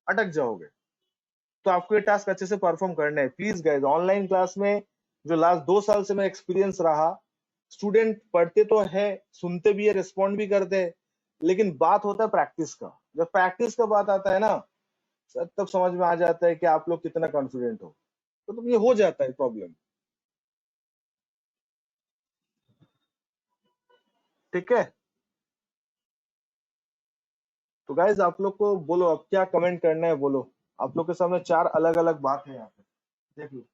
अटक जाओगे। तो आपको ये टास्क अच्छे से परफॉर्म करना है। प्लीज गाइस, ऑनलाइन क्लास में जो लास्ट 2 साल से मेरा एक्सपीरियंस रहा, स्टूडेंट पढ़ते तो है, सुनते भी है, रिस्पॉन्ड भी करते हैं, लेकिन बात होता है प्रैक्टिस का। जब प्रैक्टिस का बात आता है ना तब समझ में आ जाता है कि आप लोग कितना कॉन्फिडेंट हो। तो ये हो जाता है प्रॉब्लम, ठीक है? तो गाइज आप लोग को बोलो अब क्या कमेंट करना है, बोलो। आप लोग के सामने 4 अलग अलग बात है यहाँ पे, देख लो।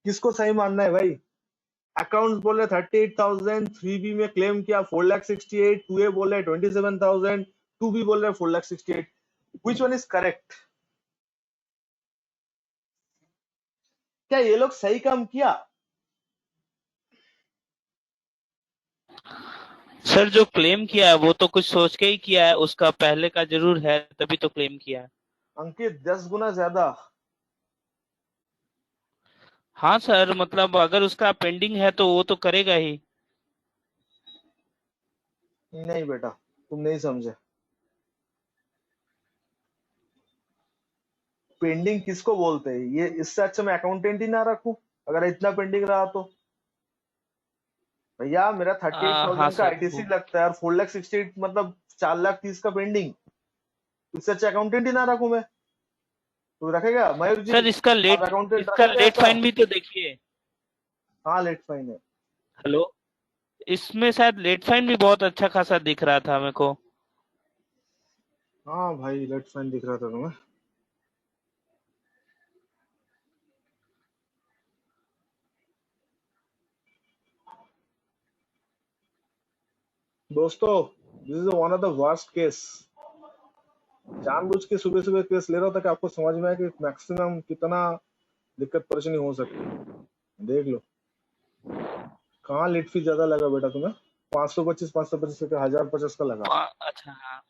किसको सही मानना है भाई? अकाउंट्स बोल रहे 38,000, 3B में क्लेम किया 4,68,000, 2A बोल रहे 27,000, 2B बोल रहे 4,68,000। Which one is correct? क्या ये लोग सही काम किया? सर जो क्लेम किया है वो तो कुछ सोच के ही किया है, उसका पहले का जरूर है तभी तो क्लेम किया है। अंकित 10 गुना ज्यादा। हाँ सर, मतलब अगर उसका पेंडिंग है तो वो तो करेगा ही। नहीं बेटा, तुम नहीं समझे। पेंडिंग किसको बोलते हैं? ये इससे अच्छा मैं अकाउंटेंट ही ना रखूं अगर इतना पेंडिंग रहा तो। भैया मेरा हाँ 38,000 का सर, आईटीसी लगता है और 4,68,000 मतलब 4,30,000 का पेंडिंग। इससे अच्छा अकाउंटेंट ही ना रखूं मैं। तो रखेगा मयूर जी? सर इसका आप अकाउंटेंट इसका रखेंगे लेट ऐसा? फाइन भी तो देखिए। हाँ लेट फाइन है। हेलो, इसमें शायद लेट फाइन भी बहुत अच्छा खासा दिख रहा था मेरे को। हाँ भाई लेट फाइन दिख रहा था तुम्हें। दोस्तों this is one of the worst case. जानबूझ के सुबह सुबह केस ले रहा था कि आपको समझ में आए कि मैक्सिमम कितना दिक्कत परेशानी हो सकती है। देख लो कहाँ लेट फी ज्यादा लगा बेटा तुम्हें? 525 का 1,050 का लगा। अच्छा हाँ,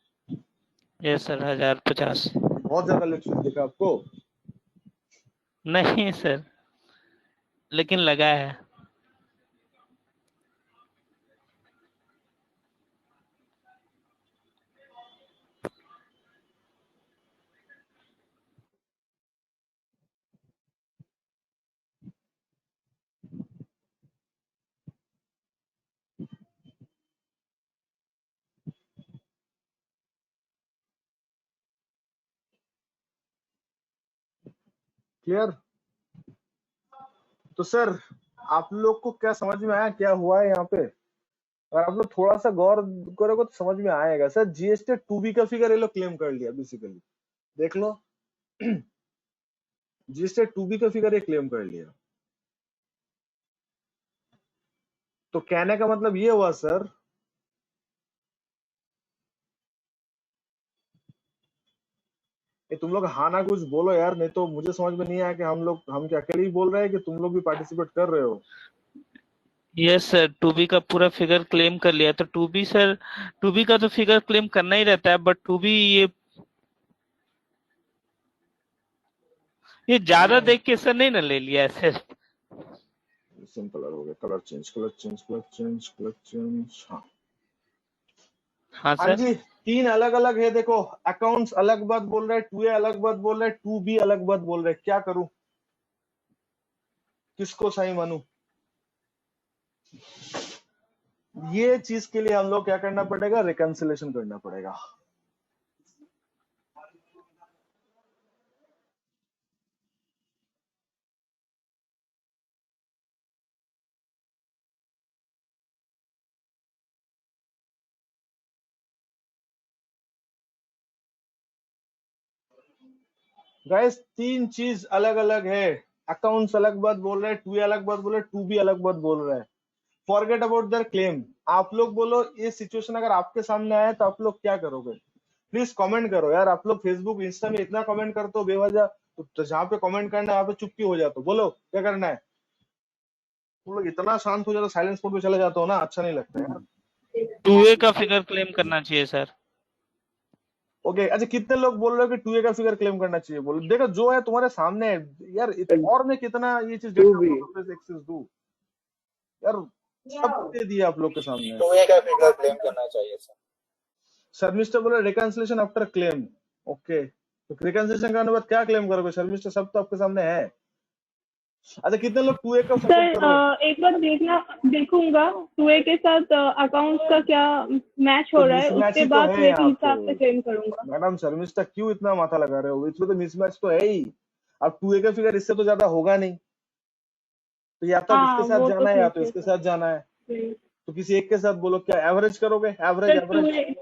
यस सर 1,050। बहुत ज्यादा लेट फी दिखा आपको? नहीं सर, लेकिन लगा है। क्लियर? तो सर आप लोग को क्या समझ में आया क्या हुआ है यहाँ पे? अगर आप लोग थोड़ा सा गौर करोगे तो समझ में आएगा। सर जीएसटी 2B का फिगर ये लोग क्लेम कर लिया बेसिकली, देख लो। जिससे 2B का फिगर ये क्लेम कर लिया। तो कहने का मतलब ये हुआ सर, ये तुम लोग हाँ ना कुछ बोलो यार, नहीं तो मुझे समझ में नहीं आया कि हम क्या अकेले ही बोल रहे हैं कि तुम लोग भी पार्टिसिपेट कर रहे हो। यस सर, 2B का पूरा फिगर क्लेम कर लिया। तो 2B सर, 2B का तो फिगर क्लेम करना ही रहता है, बट 2B ये ज्यादा देख के सर नहीं ना ले लिया है सर। सिंपल हो गया, colour change colour change colour change colour change. हाँ हाँ हाँ सर, जी, 3 अलग अलग है। देखो अकाउंट्स अलग बात बोल रहे हैं, 2A अलग बात बोल रहे हैं, 2B अलग बात बोल रहे हैं। क्या करूं, किसको सही मानूं? ये चीज के लिए हम लोग क्या करना पड़ेगा, रिकंसिलेशन करना पड़ेगा। गाइस 3 चीज अलग अलग है। अकाउंट्स अलग बात बोल रहे हैं, 2A अलग बात बोल रहे हैं, 2B अलग बात बोल रहे हैं। Forget about their claim. आप लोग बोलो ये सिचुएशन अगर आपके सामने आए तो आप लोग क्या करोगे? प्लीज कमेंट करो यार। आप लोग फेसबुक इंस्टा में इतना कमेंट करते हो बेवजह, तो जहाँ पे कमेंट करना है वहां पे चुप्पी हो जाते हो। बोलो क्या करना है? तुम लोग इतना शांत हो जाते, साइलेंस मोड पे चले जाते हो ना, अच्छा नहीं लगता यार। 2A का फिगर क्लेम करना चाहिए सर। ओके अच्छा, कितने लोग बोल रहे हो कि 2A का फिगर क्लेम करना चाहिए? बोलो, देखो जो है तुम्हारे सामने है यार। और मैं कितना ये चीज डेटा 2B एक्सेस दूं यार? सब दे दिया आप लोग के सामने। 2A का फिगर क्लेम करना चाहिए सर। शर्मिष्ठा बोले रिकंसिलेशन आफ्टर क्लेम। ओके, तो रिकंसिलेशन करने के बाद क्या क्लेम करोगे शर्मिष्ठा? सब तो आपके सामने है। अच्छा कितने लोग 2A का सपोर्ट सर करोगे? एक बार देखूंगा 2A के साथ अकाउंट्स का क्या मैच हो तो रहा है, मिसमैच उसके ही तो बाद है 2A के यहाँ हिसाब से पे। क्लेम करूंगा। मैडम शर्मिष्ठा क्यों इतना माथा लगा रहे हो? इसमें तो मिसमैच तो है ही। अब 2A का फिगर इससे तो ज्यादा होगा नहीं, तो या तो आप इसके हाँ साथ वो तो जाना है या ठीक तो है इसके सर। साथ जाना है। तो किसी एक के साथ बोलो, क्या एवरेज करोगे? Average sir average.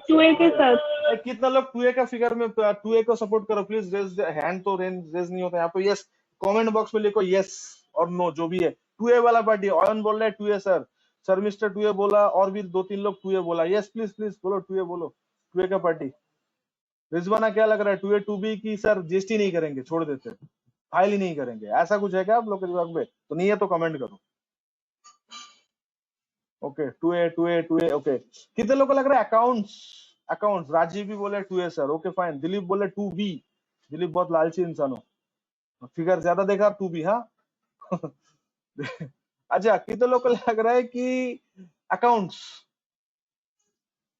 2A के साथ अच्छा, कितना लोग 2A का फिगर में 2A को सपोर्ट करो प्लीज। रेज हैंड तो रेज नहीं होता यहाँ पे। यस, कमेंट बॉक्स में लिखो यस और नो जो भी है। 2A वाला पार्टी ऑयन बोल रहा है 2A sir. Sir mister 2A बोला, और भी 2-3 लोग 2A बोला। यस प्लीज प्लीज बोलो 2A बोलो। 2A का पार्टी। रिजवाना क्या लग रहा है? 2A 2B की सर जीएसटी नहीं करेंगे, छोड़ देते, फाइल ही नहीं करेंगे, ऐसा कुछ है क्या आप लोग के दिमाग में? तो नहीं है तो कमेंट करो। Okay 2A okay. कितने लोग को लग रहा है अकाउंट्स? अकाउंट्स राजीव भी बोले 2A sir. Okay fine. Dilip बोले 2B। दिलीप बहुत लालची इंसान हो, फिगर ज्यादा देखा 2B। हाँ अच्छा कितने लोग को लग रहा है कि अकाउंट्स?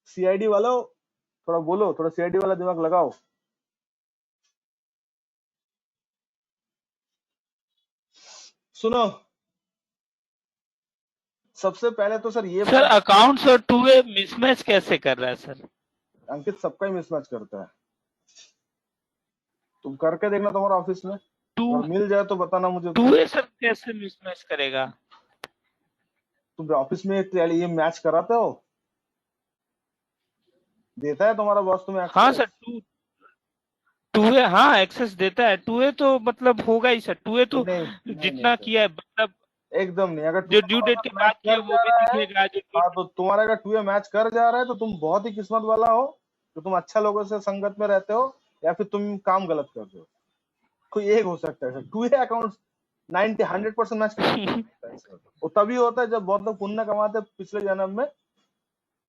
सीआईडी वालों थोड़ा बोलो, थोड़ा सीआईडी वाला दिमाग लगाओ। सुनो, सबसे पहले तो सर ये सर बात, अकाउंट्स और 2A मिसमैच कैसे कर रहा है सर? अंकित सबका ही मिसमैच करता है। तुम करके देखना तुम्हारा ऑफिस में, अगर मिल जाए तो बताना मुझे। 2A सर कैसे मिसमैच करेगा? तुम ऑफिस में ये मैच कराते हो? देता है तुम्हारा बॉस तुम्हें हाँ एक्सेस? सर, 2A हाँ एक्सेस देता है। 2A तो मतलब होगा ही सर। 2A तो नहीं जितना सर, किया है मतलब एकदम नहीं। अगर जो 2A ड्यू डेट के मैच बाद किया कर वो जा भी रहा है, दिखेगा। जो हाँ तो तुम्हारा अगर 2A मैच कर जा रहा है तो तुम बहुत ही किस्मत वाला हो कि तुम अच्छा लोगों से संगत में रहते हो, या फिर तुम काम गलत कर रहे हो। कोई एक हो सकता है सर। 2A अकाउंट 100% मैच कर वो तभी होता है जब बहुत लोग पुण्य कमाते हैं पिछले जन्म में,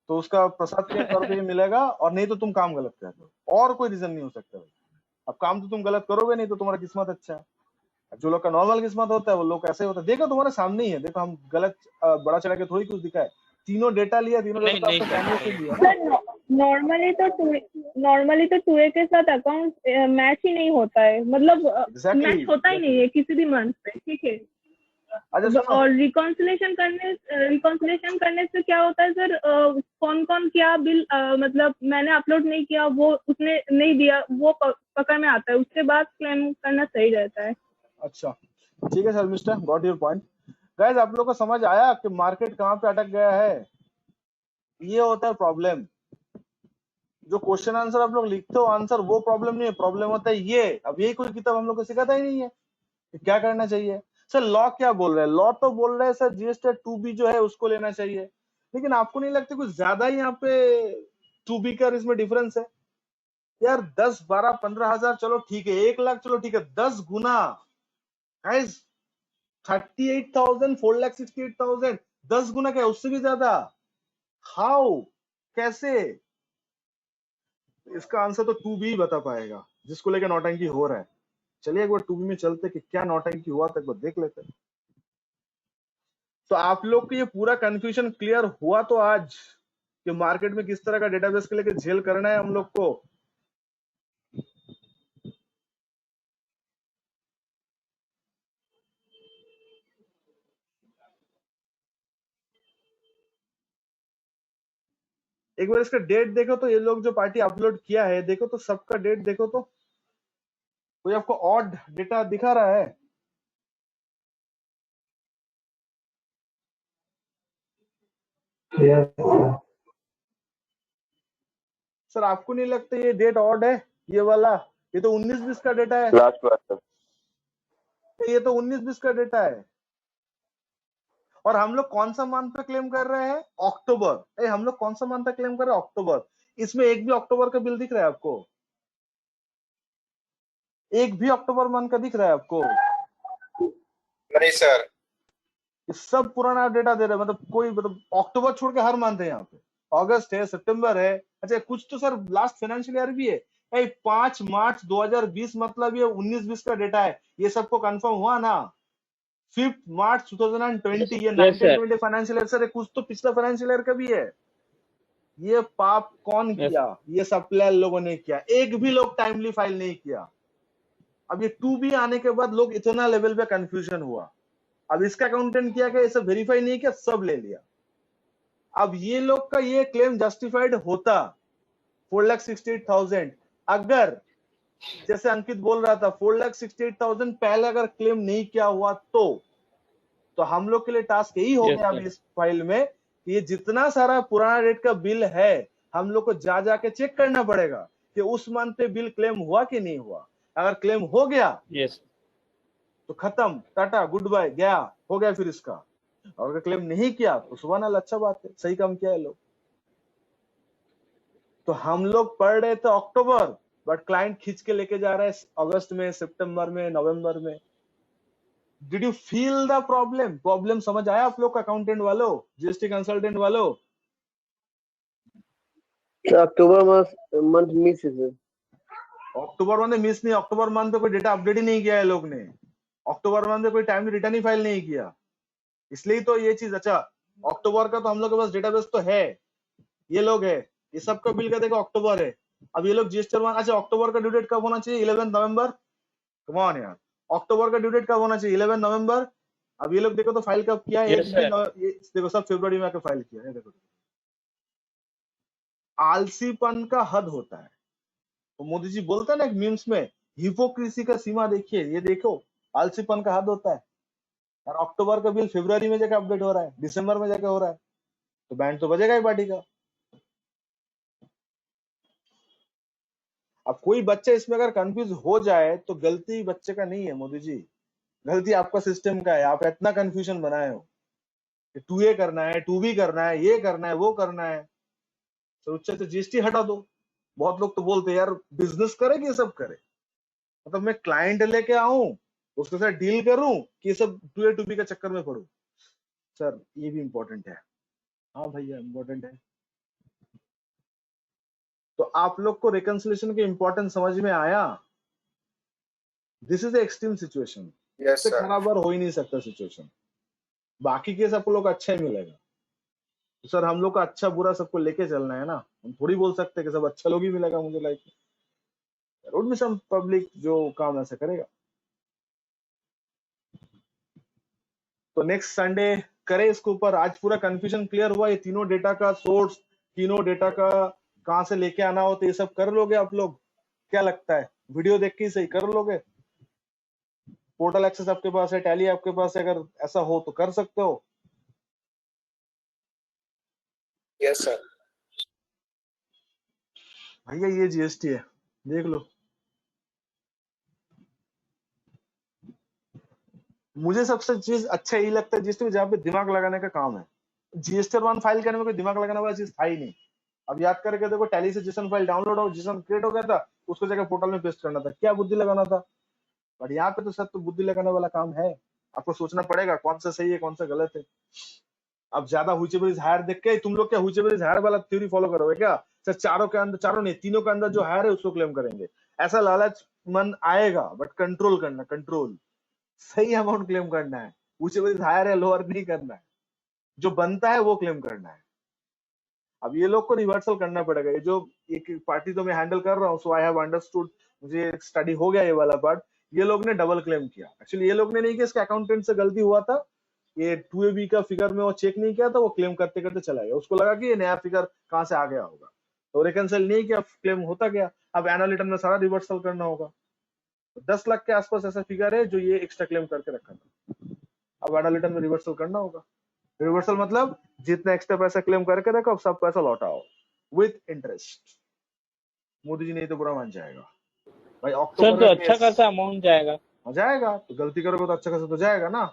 तो उसका प्रसाद के तौर पे ये मिलेगा। और नहीं तो तुम काम गलत कर रहे हो, और कोई रीजन नहीं हो सकता। अब काम तो तुम गलत करोगे नहीं तो तुम्हारा किस्मत अच्छा है। जो लोग का नॉर्मल किस्मत होता है वो लोग ऐसे होता है। देखो तुम्हारे सामने ही है, देखो हम गलत बड़ा चढ़ा के थोड़ी कुछ दिखाए। तीनों डेटा लिया, तीनों डेटा तो नहीं आपको सर, कैमरे से लिया ना। सर नॉर्मली तो 2A के साथ अकाउंट मैच ही नहीं होता है, मतलब एग्जैक्टली मैच होता ही नहीं है किसी भी मंथ पे, ठीक है। अच्छा सुनो, और रिकॉन्सिलेशन करने से क्या होता है सर, कौन कौन क्या बिल मतलब मैंने अपलोड नहीं किया, वो उसने नहीं दिया, वो पकड़ में आता है, उसके बाद क्लेम करना सही रहता है। अच्छा ठीक है sir mister, got your point. Guys आप लोग को समझ आया कि मार्केट कहाँ पे अटक गया है? ये होता है प्रॉब्लम, जो क्वेश्चन आंसर आप लोग लिखते हो आंसर वो प्रॉब्लम नहीं है, प्रॉब्लम होता है ये। अब यही कोई किताब हम लोग को सिखाता ही नहीं है कि क्या करना चाहिए। सर लॉ क्या बोल रहा है? लॉ तो बोल रहा है सर जीएसटी 2B जो है उसको लेना चाहिए, लेकिन आपको नहीं लगता कुछ ज्यादा ही यहाँ पे 2B का इसमें डिफरेंस है यार? 10, 12, 15 हजार चलो ठीक है, 1 लाख चलो ठीक है, 10 गुना गाइस, 38,000, 4,68,000, 10 गुना क्या, उससे भी ज्यादा। हाउ, कैसे? इसका आंसर तो 2B बता पाएगा जिसको लेकर नौटंकी हो रहा है। चलिए एक बार 2B में चलते कि क्या नौटंकी हुआ था, एक बार देख लेते हैं। तो आप लोग को ये पूरा कंफ्यूजन क्लियर हुआ तो आज कि मार्केट में किस तरह का डेटाबेस के लेके झेल करना है हम लोग को। एक बार इसका डेट देखो तो, ये लोग जो पार्टी अपलोड किया है देखो तो, सबका डेट देखो तो, कोई आपको ऑड डेटा दिखा रहा है? सर आपको नहीं लगता ये डेट ऑड है? ये वाला, ये तो 19-20 का डेटा है। लास्ट बार ये तो 19-20 का डेटा है, और हम लोग कौन सा मंथ पे क्लेम कर रहे हैं? अक्टूबर। हम लोग कौन सा मंथ पे क्लेम कर रहे हैं? अक्टूबर। इसमें एक भी अक्टूबर का बिल दिख रहा है आपको? एक भी अक्टूबर मंथ का दिख रहा है आपको? नहीं सर। ये सब पुराना डेटा दे रहे हैं, मतलब कोई, मतलब अक्टूबर छोड़ के हर मंथ है यहाँ पे। अगस्त है, सितंबर है, अच्छा कुछ तो सर लास्ट फाइनेंशियल ईयर भी है। 5 मार्च 2020 मतलब ये 19-20 का डेटा है, ये सबको कंफर्म हुआ ना? 5 मार्च 2020 ये 1920 फाइनेंशियल ईयर सर, कुछ तो पिछला फाइनेंशियल ईयर का भी है। ये पाप कौन किया? ये सप्लायर लोगों ने किया, एक भी लोग टाइमली फाइल नहीं किया। अब ये 2B आने के बाद लोग इतना लेवल पे कंफ्यूजन हुआ। अब इसका अकाउंटेंट किया कि सब वेरीफाई नहीं किया, सब ले लिया। अब ये लोग का ये क्लेम जस्टिफाइड होता 4,68,000, अगर जैसे अंकित बोल रहा था 4,68,000 पहले अगर क्लेम नहीं किया हुआ तो हम लोग के लिए टास्क यही हो गया अभी इस फाइल में कि ये जितना सारा पुराना रेट का बिल है हम लोग को जा जाके चेक करना पड़ेगा कि उस मंथ पे बिल क्लेम हुआ कि नहीं हुआ। अगर क्लेम हो गया तो खत्म, टाटा गुड बाय, गया हो गया फिर इसका। और अगर क्लेम नहीं किया तो सुबह ना, अच्छा बात है, सही काम किया है लोग। तो हम लोग पढ़ रहे थे अक्टूबर, बट क्लाइंट खींच के लेके जा रहा है अगस्त में, सितंबर में, नवंबर में। Did you feel the problem? Problem समझ आया आप लोग का अकाउंटेंट वालों, जीएसटी कंसल्टेंट वालों? अक्टूबर मंथ मिस है सर। अक्टूबर मंथ मिस नहीं, अक्टूबर मंथ पे कोई डेटा अपडेट ही नहीं किया है लोग ने। अक्टूबर मंथ में कोई टाइमली रिटर्न ही फाइल नहीं किया, इसलिए तो ये चीज। अच्छा अक्टूबर का तो हम लोग के पास डेटाबेस तो है, ये लोग है, ये सबका बिल का देखो अक्टूबर है। अब ये लोग जीएसटी 1, अच्छा अक्टूबर का ड्यू डेट कब होना चाहिए? 11 नवंबर। कम ऑन यार, अक्टूबर का ड्यू डेट कब होना चाहिए? 11 नवंबर। अब ये लोग देखो तो फाइल कब किया है? देखो सब फरवरी में आके फाइल किया है। देखो आलसीपन का हद होता है। तो मोदी जी बोलते हैं ना एक मीम्स में, हिपोक्रेसी का सीमा देखिए, ये देखो आलसीपन का हद होता है। और अक्टूबर का बिल फरवरी में जाके अपडेट हो रहा है, दिसंबर में जाके हो रहा है, तो बैंड तो बजेगा ही पार्टी का। अब कोई बच्चा इसमें अगर कंफ्यूज हो जाए तो गलती बच्चे का नहीं है मोदी जी, गलती आपका सिस्टम का है। आप इतना कंफ्यूजन बनाए हो कि 2A करना है, 2B करना है, ये करना है, वो करना है, तो उससे तो जीएसटी हटा दो। बहुत लोग तो बोलते हैं यार बिजनेस करे कि ये सब करे, मतलब मैं क्लाइंट लेके आऊं, उसके साथ डील करूं, कि सब 2A 2B का चक्कर में पड़ूं। सर ये भी इम्पोर्टेंट है। हाँ भैया इम्पोर्टेंट है। तो आप लोग को रिकंसिलिएशन के इम्पोर्टेंस समझ में आया? दिस इज एक्सट्रीम सिचुएशन, इससे खराब और हो ही नहीं सकता सिचुएशन। बाकी के सब लोग अच्छा ही मिलेगा। तो सर हम लोग का अच्छा बुरा सबको लेके चलना है ना, हम थोड़ी बोल सकते कि सब अच्छा लोग ही मिलेगा मुझे लाइफ में। रोड में सब पब्लिक जो काम ऐसा करेगा। तो नेक्स्ट संडे करें इसके ऊपर। आज पूरा कंफ्यूजन क्लियर हुआ, ये तीनों डेटा का सोर्स, तीनों डेटा का कहाँ से लेके आना हो, तो ये सब कर लोगे आप लोग? क्या लगता है वीडियो देख के ही सही कर लोगे? पोर्टल एक्सेस आपके पास है, टैली आपके पास है, अगर ऐसा हो तो कर सकते हो। Yes sir. भैया ये जीएसटी है, देख लो। मुझे सबसे चीज अच्छा यही लगता है जीएसटी में जहाँ पे दिमाग लगाने का काम है। जीएसटी 1 फाइल करने में कोई दिमाग लगाने वाला चीज था ही नहीं। अब याद करके देखो, टैली से जेसन फाइल डाउनलोड हो, जेसन क्रिएट हो गया था, उसको जगह पोर्टल में पेस्ट करना था, क्या बुद्धि लगाना था। बट यहाँ पे तो सब तो बुद्धि लगाने वाला काम है। आपको सोचना पड़ेगा कौन सा सही है कौन सा गलत है। अब ज्यादा व्हिचएवर इज हायर देख के तुम लोग क्या व्हिचएवर इज हायर वाला थ्योरी फॉलो करोगे क्या? सर चारों के अंदर, चारों नहीं तीनों के अंदर जो हायर है उसको क्लेम करेंगे, ऐसा लालच मन आएगा। बट कंट्रोल करना, कंट्रोल, सही अमाउंट क्लेम करना है। व्हिचएवर इज हायर है लोअर नहीं करना है, जो बनता है वो क्लेम करना है। अब ये लोग को रिवर्सल करना पड़ेगा। ये जो एक पार्टी तो मैं हैंडल कर रहा हूँ, सो आई हैव अंडरस्टूड, मुझे स्टडी हो गया ये वाला पार्ट। ये लोग ने डबल क्लेम किया। एक्चुअली ये लोग ने नहीं किया, इसके अकाउंटेंट से गलती हुआ था, ये 2AB का फिगर में वो चेक नहीं किया था, वो क्लेम करते करते चला गया। उसको लगा कि ये नया फिगर कहाँ से आ गया होगा, तो रिकंसिल नहीं किया, क्लेम होता गया। अब एनुअल रिटर्न में सारा रिवर्सल करना होगा। 10 लाख के आसपास ऐसा फिगर है जो ये एक्स्ट्रा क्लेम करके रखा था। अब एनुअल रिटर्न में रिवर्सल करना होगा। रिवर्सल मतलब जितना एक्स्ट्रा पैसा क्लेम करके रखो, अब सब पैसा लौटाओ विद इंटरेस्ट। मोदी जी नहीं तो बुरा मान जाएगा भाई। सर अक्टूबर तो में अच्छा खासा अमाउंट जाएगा। जाएगा, तो गलती करोगे तो अच्छा खासा तो जाएगा ना।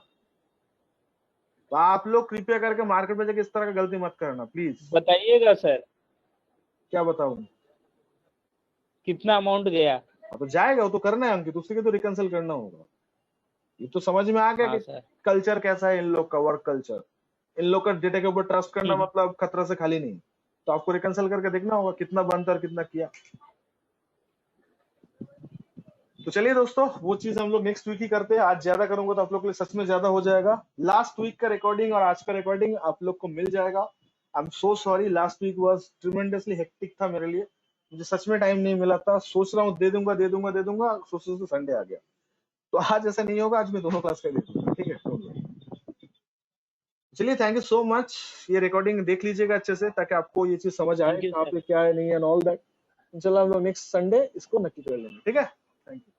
तो आप लोग कृपया करके मार्केट में जाके इस तरह का गलती मत करना प्लीज। बताइएगा सर क्या बताऊं, कितना अमाउंट गया। तो जाएगा, वो तो करना है अंकित, उसके तो रिकंसिल करना होगा। ये तो समझ में आ गया हाँ कि सर। कल्चर कैसा है इन लोग का, वर्क कल्चर। इन लोग का डेटा के ऊपर ट्रस्ट करना मतलब खतरा से खाली नहीं। तो आपको रिकंसिल करके देखना होगा कितना बनता और कितना किया। तो चलिए दोस्तों, वो चीज हम लोग नेक्स्ट वीक ही करते हैं। आज ज्यादा करूंगा तो आप लोग के लिए सच में ज्यादा हो जाएगा। लास्ट वीक का रिकॉर्डिंग और आज का रिकॉर्डिंग आप लोग को मिल जाएगा। I am so sorry, last week was tremendously hectic था मेरे लिए, मुझे सच में टाइम नहीं मिला था। सोच रहा हूँ दे दूंगा दे दूंगा दे दूंगा, सोचते संडे आ गया। तो आज ऐसा नहीं होगा, आज मैं दोनों क्लास का दे दूंगा, ठीक है। चलिए, थैंक यू सो मच। ये रिकॉर्डिंग देख लीजिएगा अच्छे से, ताकि आपको ये चीज समझ आए Thank you, कहाँ पे क्या है नहीं है, एंड ऑल दैट। इंशाल्लाह हम लोग नेक्स्ट संडे इसको नक्की कर लेंगे, ठीक है। Thank you.